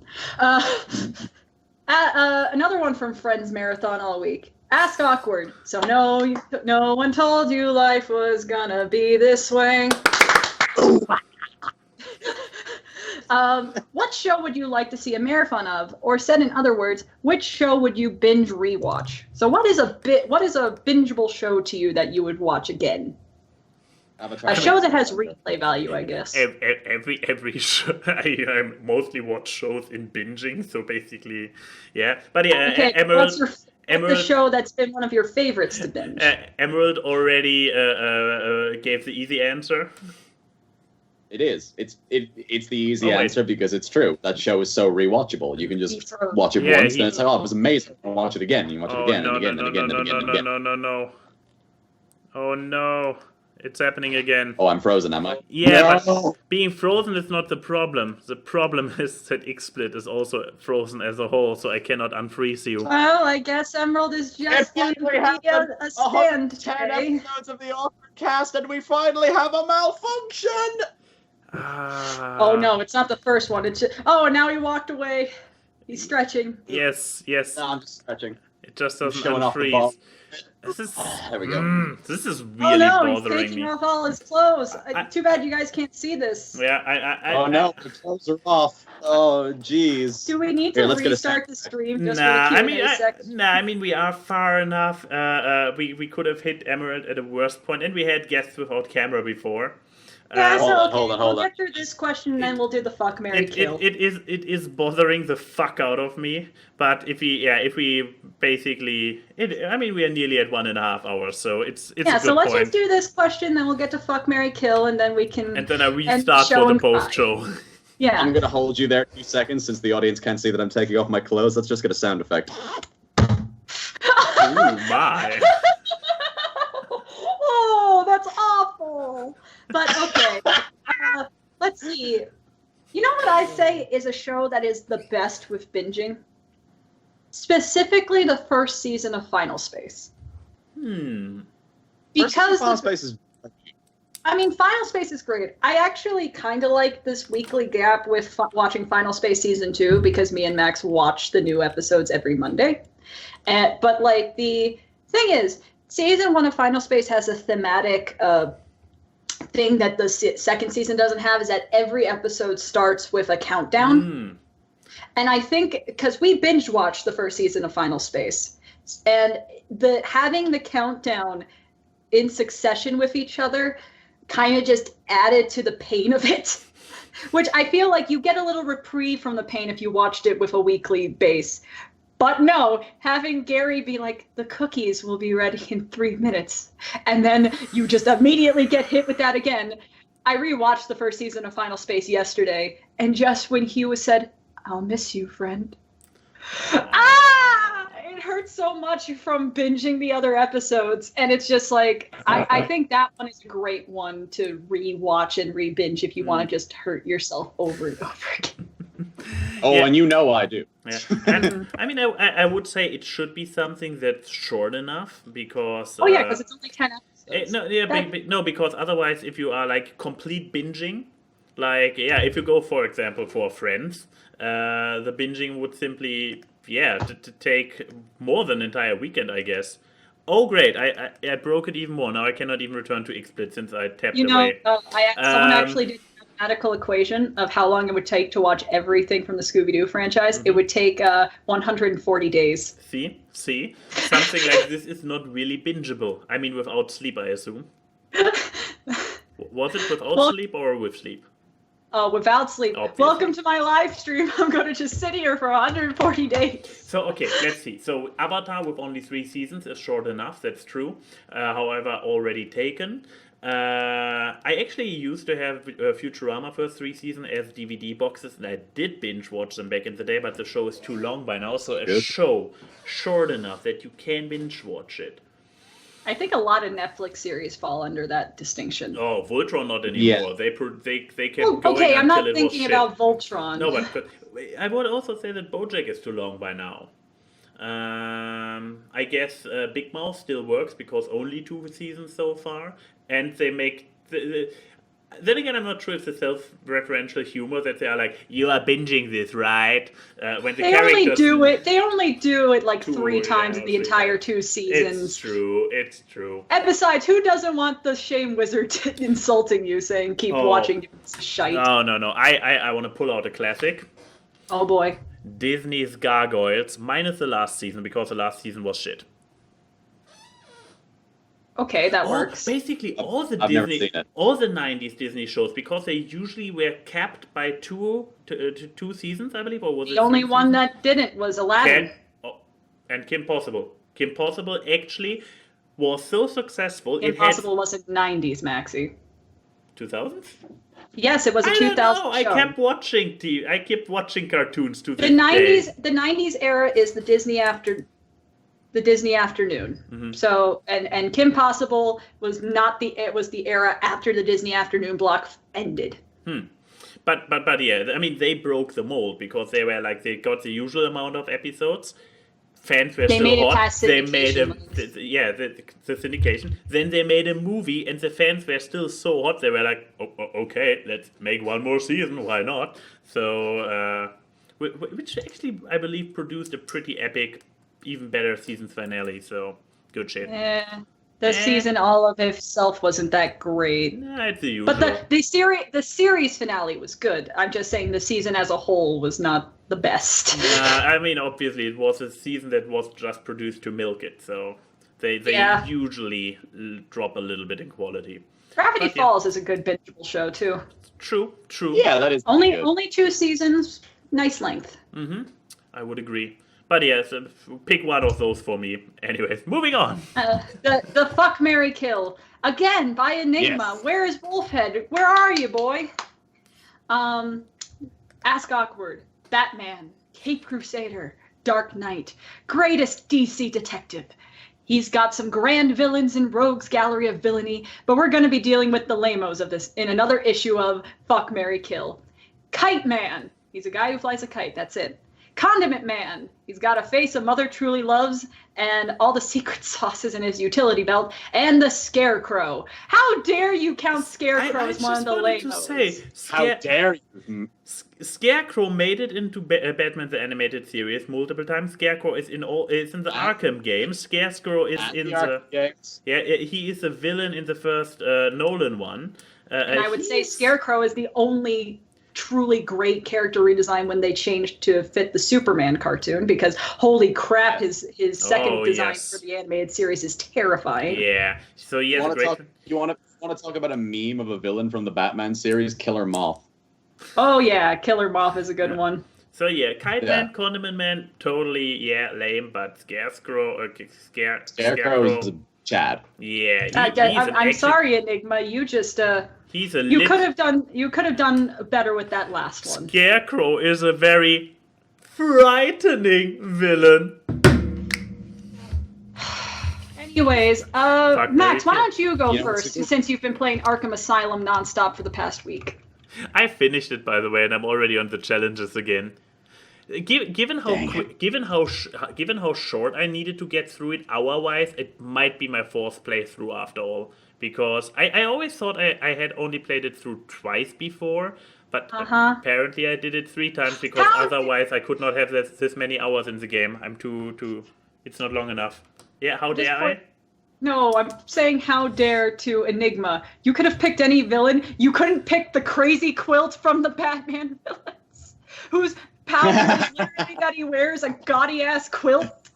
Another one from Friends Marathon all week. Ask Awkward. So no one told you life was gonna be this way. What show would you like to see a marathon of? Or said in other words, which show would you binge rewatch? So what is a bingeable show to you that you would watch again? Avatar. A show that has replay value, I guess. Every show, I mostly watch shows in binging, so basically, yeah. But yeah, Okay, Emerald, what's the show that's been one of your favorites to binge? Emerald already gave the easy answer. It is. It's the easy Oh, wait. answer because it's true. That show is so rewatchable. You can just Keyframe. watch it Yeah, once, and it's like, oh, it was amazing. And watch it again. You watch it Oh again no, and again no, and no, again no, and again no, and no, again. no, no, no. Oh no, it's happening again. Oh, I'm frozen, am I? Yeah, No. but being frozen is not the problem. The problem is that XSplit is also frozen as a whole, so I cannot unfreeze you. Well, I guess Emerald is just going to be a stand today. episodes of the AWKWARDCast, and we finally have a malfunction. Oh no, it's not the first one. It's just, oh, now he walked away. He's stretching. Yes, yes. No, I'm just stretching. It just doesn't Showing off the ball. unfreeze. This is There we go. this is Oh really no, he's bothering taking me. off all his clothes. I- Too bad you guys can't see this. Yeah, Oh no, the clothes are off. Oh jeez. Do we need to Here, let's get a restart the stream just for Nah, the I Q&A mean, section? we are far enough. We could have hit Emerald at a worst point, and we had guests without camera before. Yeah, so Hold on, okay, hold on, we'll hold on. get through this question and then we'll do the fuck, marry, kill. It is bothering the fuck out of me. But if we basically, I mean, we are nearly at 1.5 hours, so it's a Yeah, good so let's point. just do this question, then we'll get to fuck, marry, kill, and then we can. And then I restart show for the and cry. post show. Yeah. I'm gonna hold you there 2 seconds since the audience can't see that I'm taking off my clothes. Let's just get a sound effect. Ooh, my. Oh, that's awful. But okay. Let's see. You know what I say is a show that is the best with binging? Specifically the first season of Final Space. Because Final Space is. I mean, Final Space is great. I actually kind of like this weekly gap with watching Final Space Season 2 because me and Max watch the new episodes every Monday. But, like, the thing is, Season 1 of Final Space has a thematic thing that the second season doesn't have, is that every episode starts with a countdown. And I think, because we binge-watched the first season of Final Space, and having the countdown in succession with each other kind of just added to the pain of it, which I feel like you get a little reprieve from the pain if you watched it with a weekly base. But no, having Gary be like, the cookies will be ready in 3 minutes, and then you just immediately get hit with that again. I rewatched the first season of Final Space yesterday, and just when Hugh said, "I'll miss you, friend," it hurts so much from binging the other episodes, and it's just like, I think that one is a great one to re-watch and re-binge if you want to just hurt yourself over and over again. Oh, yeah. And you know I do. Yeah. And, I mean, I would say it should be something that's short enough because... Oh, yeah, because it's only 10 episodes. No, because otherwise, if you are, like, complete binging, like, yeah, if you go, for example, for Friends, the binging would simply, to take more than an entire weekend, I guess. Oh, great, I broke it even more. Now I cannot even return to XSplit since I tapped away. Someone actually did a mathematical equation of how long it would take to watch everything from the Scooby-Doo franchise. Mm-hmm. It would take 140 days. See? Something like this is not really bingeable. I mean, without sleep, I assume. Was it without sleep or with sleep? Without sleep. Obviously. Welcome to my live stream. I'm going to just sit here for 140 days. So, okay, let's see. So, Avatar with only 3 seasons is short enough, that's true. However, already taken. I actually used to have Futurama first 3 seasons as DVD boxes, and I did binge watch them back in the day, but the show is too long by now, so a show short enough that you can binge watch it. I think a lot of Netflix series fall under that distinction. Oh, Voltron not anymore. Yeah. They kept going okay, I'm not until thinking about Voltron. No, but I would also say that BoJack is too long by now. I guess Big Mouth still works because only 2 seasons so far, and they make. Then again, I'm not sure if the self-referential humor that they are like, you are binging this, right? When the characters They only do it like 3 times in the entire 2 seasons. It's true. And besides, who doesn't want the shame wizard insulting you, saying keep watching this shite? No. I want to pull out a classic. Oh boy. Disney's Gargoyles minus the last season because the last season was shit. Okay, that works. Basically, all the 90s Disney shows, because they usually were capped by 2 seasons, I believe, or was it? The only one that didn't was Aladdin. And Kim Possible. Kim Possible actually was so successful. Kim Possible wasn't 90s, Maxie. 2000s? Yes, it was a 2000 show. I kept watching TV. I kept watching cartoons to the 90s. Day. The 90s era is the Disney afternoon. Mm-hmm. So and Kim Possible was not it was the era after the Disney afternoon block ended. But yeah, I mean they broke the mold because they were like they got the usual amount of episodes. Fans were still hot. They made the syndication. Then they made a movie, and the fans were still so hot. They were like, okay, let's make one more season. Why not? So, which actually I believe produced a pretty epic, even better season finale. So good shit. Yeah. The season all of itself wasn't that great. Nah, it's the usual. But the series finale was good. I'm just saying the season as a whole was not the best. I mean, obviously it was a season that was just produced to milk it, so they usually drop a little bit in quality. Gravity Falls is a good bingeable show too. True. Yeah, that is only 2 seasons, nice length. Mm-hmm. I would agree. But yes, pick one of those for me. Anyways, moving on. The Fuck, Marry, Kill. Again, by Enigma. Yes. Where is Wolfhead? Where are you, boy? Ask Awkward, Batman, Cape Crusader, Dark Knight, greatest DC detective. He's got some grand villains in Rogue's Gallery of Villainy, but we're going to be dealing with the lamos of this in another issue of Fuck, Marry, Kill. Kite Man. He's a guy who flies a kite, that's it. Condiment Man. He's got a face a mother truly loves and all the secret sauces in his utility belt. And the Scarecrow. How dare you count Scarecrow as one of the lamos? How dare you? Scarecrow made it into Batman the Animated Series multiple times. Scarecrow is in the Arkham games. Scarecrow is in the games. Yeah, he is a villain in the first Nolan one. And I would say Scarecrow is the only truly great character redesign when they changed to fit the Superman cartoon, because holy crap, his second design for the animated series is terrifying. Yeah, so he has a great... You want to talk about a meme of a villain from the Batman series, Killer Moth? Oh yeah, Killer Moth is a good one. So yeah, Kite Man, Condiment Man, totally lame, but Scarecrow is a Chad. Yeah, I'm sorry, Enigma. You just you could have done better with that last one. Scarecrow is a very frightening villain. Anyways, Max, why don't you go first, since you've been playing Arkham Asylum nonstop for the past week? I finished it, by the way, and I'm already on the challenges again. Given how short I needed to get through it hour-wise, it might be my fourth playthrough after all. Because I always thought I had only played it through twice before, but apparently I did it 3 times because otherwise I could not have this many hours in the game. I'm too it's not long enough. Yeah, how dare I? No, I'm saying how dare to Enigma. You could have picked any villain. You couldn't pick the crazy quilt from the Batman villains, whose power is literally that he wears a gaudy-ass quilt.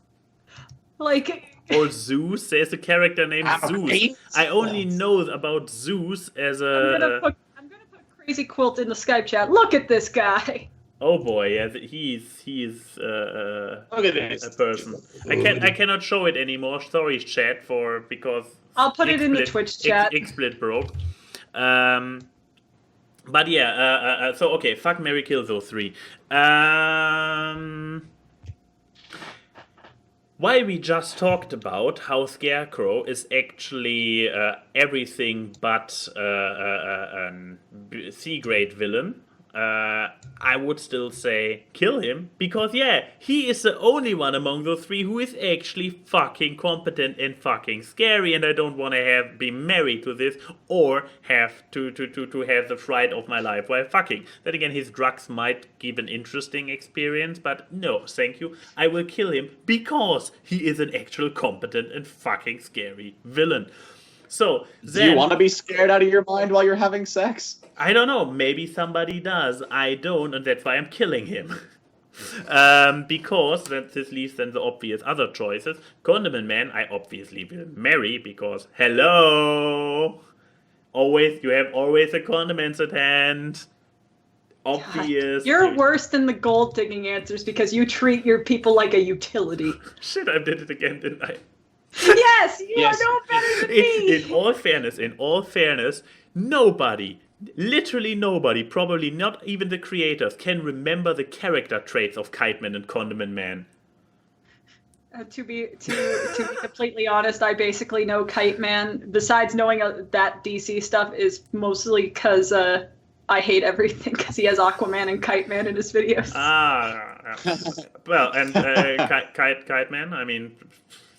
Like... Or Zeus. There's a character named Zeus. I only know about Zeus as a... I'm gonna put Crazy Quilt in the Skype chat. Look at this guy. Oh boy, yeah, he's Look at this. a person. I cannot show it anymore. Sorry, chat, because I'll put it in the Twitch chat. XSplit broke. But yeah, so okay, fuck, marry, kill those 3. Why we just talked about how Scarecrow is actually everything but a C-grade villain, I would still say kill him, because yeah, he is the only one among those 3 who is actually fucking competent and fucking scary, and I don't want to be married to this or have to have the fright of my life while fucking. Then again, his drugs might give an interesting experience, but no, thank you. I will kill him because he is an actual competent and fucking scary villain. So then, do you want to be scared out of your mind while you're having sex? I don't know. Maybe somebody does. I don't, and that's why I'm killing him. Because this leaves then the obvious other choices. Condiment Man, I obviously will marry because hello, you have always a condiments at hand. Obvious. You're worse than the gold digging answers because you treat your people like a utility. Shit, I did it again, didn't I? Yes, you are no better than me. In all fairness, nobody, literally nobody, probably not even the creators, can remember the character traits of Kite Man and Condiment Man. To be completely honest, I basically know Kite Man. Besides knowing that DC stuff is mostly because I hate everything because he has Aquaman and Kite Man in his videos. Well, and Kite Man, I mean,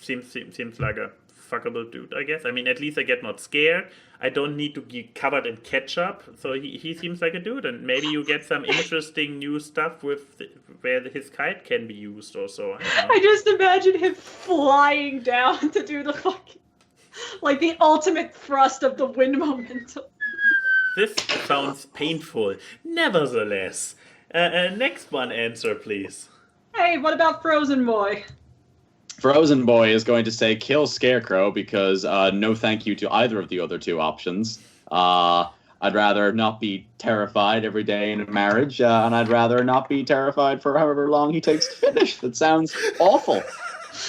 seems like a fuckable dude, I guess. I mean, at least I get not scared. I don't need to get covered in ketchup, so he seems like a dude, and maybe you get some interesting new stuff with where his kite can be used or so. I just imagine him flying down to do the fucking, like the ultimate thrust of the wind momentum. This sounds painful. Nevertheless, next one answer, please. Hey, what about Frozen Boy? Frozen Boy is going to say kill Scarecrow because no thank you to either of the other 2 options. I'd rather not be terrified every day in a marriage, and I'd rather not be terrified for however long he takes to finish. That sounds awful.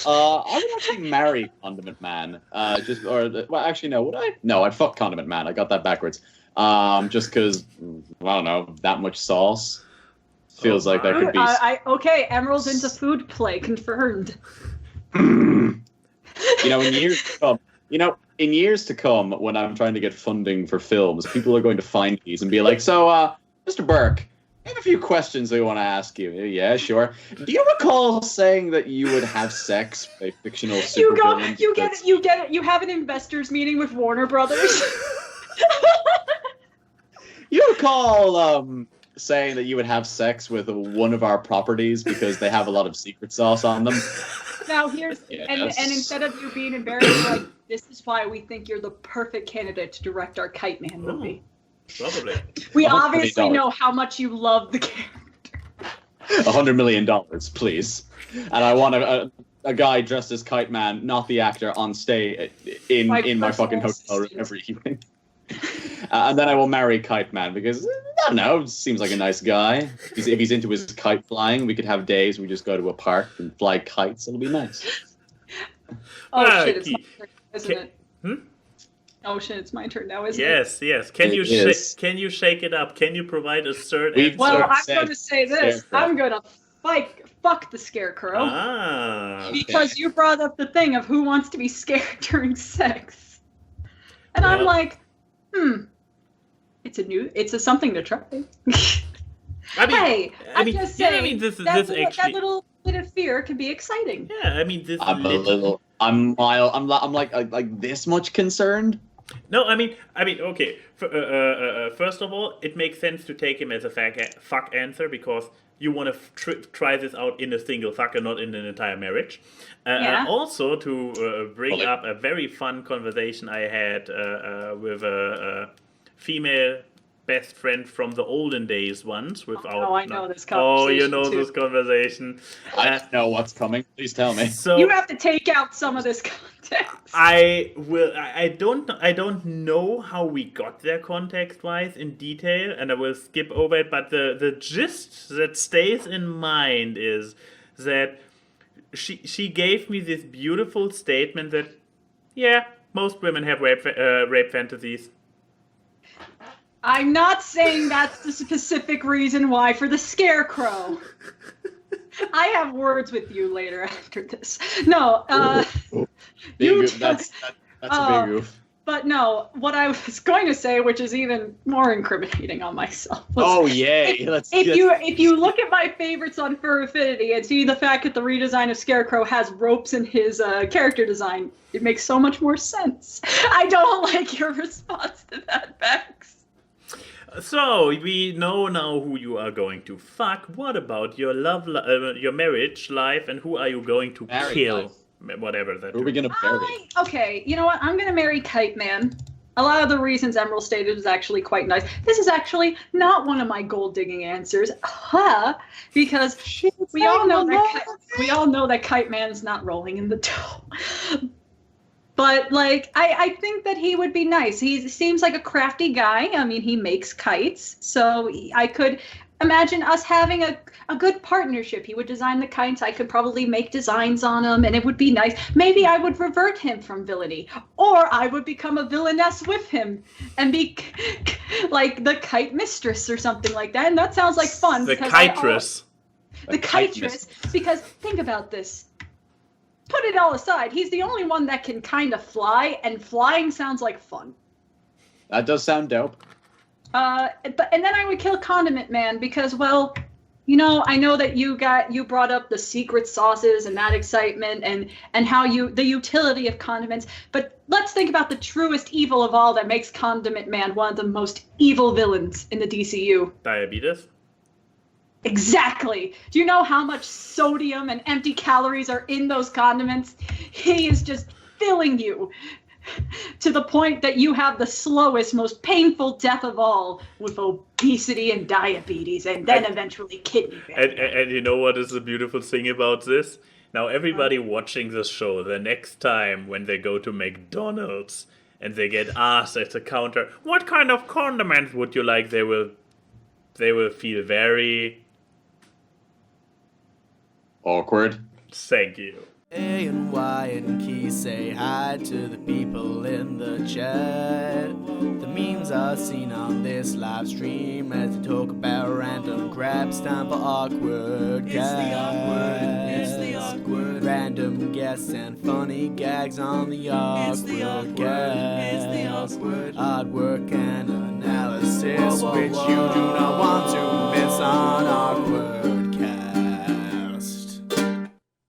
I would actually marry Condiment Man. Actually, no, would I? No, I'd fuck Condiment Man. I got that backwards. Just because, I don't know, that much sauce. Feels like that could be. Okay, Emerald's into food play, confirmed. In years to come, when I'm trying to get funding for films, people are going to find these and be like, "So, Mr. Burke, I have a few questions I want to ask you." Yeah, sure. Do you recall saying that you would have sex with a fictional supervillain? You get it. You have an investors meeting with Warner Brothers. You recall saying that you would have sex with one of our properties because they have a lot of secret sauce on them? Now here's and instead of you being embarrassed, like, this is why we think you're the perfect candidate to direct our Kite Man movie. Probably. We obviously know how much you love the character. $100 million, please. And I want a guy dressed as Kite Man, not the actor, on stage in my fucking hotel room every evening. And then I will marry Kite Man because, I don't know, seems like a nice guy. If he's into his kite flying, we could have days we just go to a park and fly kites. It'll be nice. Oh shit, it's my turn, isn't it? Oh shit, it's my turn now, isn't it? Yes. Can you shake it up? Can you provide a third answer? Well, I'm going to say this. Scarecrow. I'm going to fuck the Scarecrow. Okay. Because you brought up the thing of who wants to be scared during sex. And I'm like, it's something to try. I'm just saying, that little bit of fear can be exciting. Yeah, I mean, I'm like this much concerned. No, I mean, okay. First of all, it makes sense to take him as a fuck answer because you want to try this out in a single fuck and not in an entire marriage. Also, to bring up a very fun conversation I had with a female best friend from the olden days once. I know this conversation. Oh, you know this conversation. I know what's coming. Please tell me. So you have to take out some of this context. I will. I don't know how we got there context-wise in detail, and I will skip over it. But the gist that stays in mind is that she gave me this beautiful statement that, yeah, most women have rape fantasies. I'm not saying that's the specific reason why for the Scarecrow. I have words with you later after this. No, that's a big oof. But no, what I was going to say, which is even more incriminating on myself. If you look at my favorites on Fur Affinity and see the fact that the redesign of Scarecrow has ropes in his character design, it makes so much more sense. I don't like your response to that, Bex. So we know now who you are going to fuck. What about your your marriage life, and who are you going to kill? Whatever that. Who are we gonna marry? Okay, you know what? I'm gonna marry Kite Man. A lot of the reasons Emerald stated is actually quite nice. This is actually not one of my gold digging answers, because we all know that Kite Man is not rolling in the dough. But, like, I think that he would be nice. He seems like a crafty guy. I mean, he makes kites. So I could imagine us having a good partnership. He would design the kites. I could probably make designs on them, and it would be nice. Maybe I would revert him from villainy. Or I would become a villainess with him and be, like, the kite mistress or something like that. And that sounds like fun. The kiteress. The kiteress. Because, think about this. Put it all aside, he's the only one that can kind of fly, and flying sounds like fun. That does sound dope. And then I would kill Condiment Man because, well, you know, I know that you brought up the secret sauces and that excitement and how the utility of condiments, but let's think about the truest evil of all that makes Condiment Man one of the most evil villains in the DCU. Diabetes? Exactly. Do you know how much sodium and empty calories are in those condiments? He is just filling you to the point that you have the slowest, most painful death of all with obesity and diabetes and then eventually kidney failure. And you know what is the beautiful thing about this? Now everybody watching this show, the next time when they go to McDonald's and they get asked at the counter, what kind of condiments would you like? They will feel very... awkward. Thank you. A and Y and Key say hi to the people in the chat. The memes are seen on this live stream as they talk about random grabs. Time for awkward guests. It's the awkward. Random guests and funny gags on the awkward guests. It's the awkward. Hard work and analysis which you do not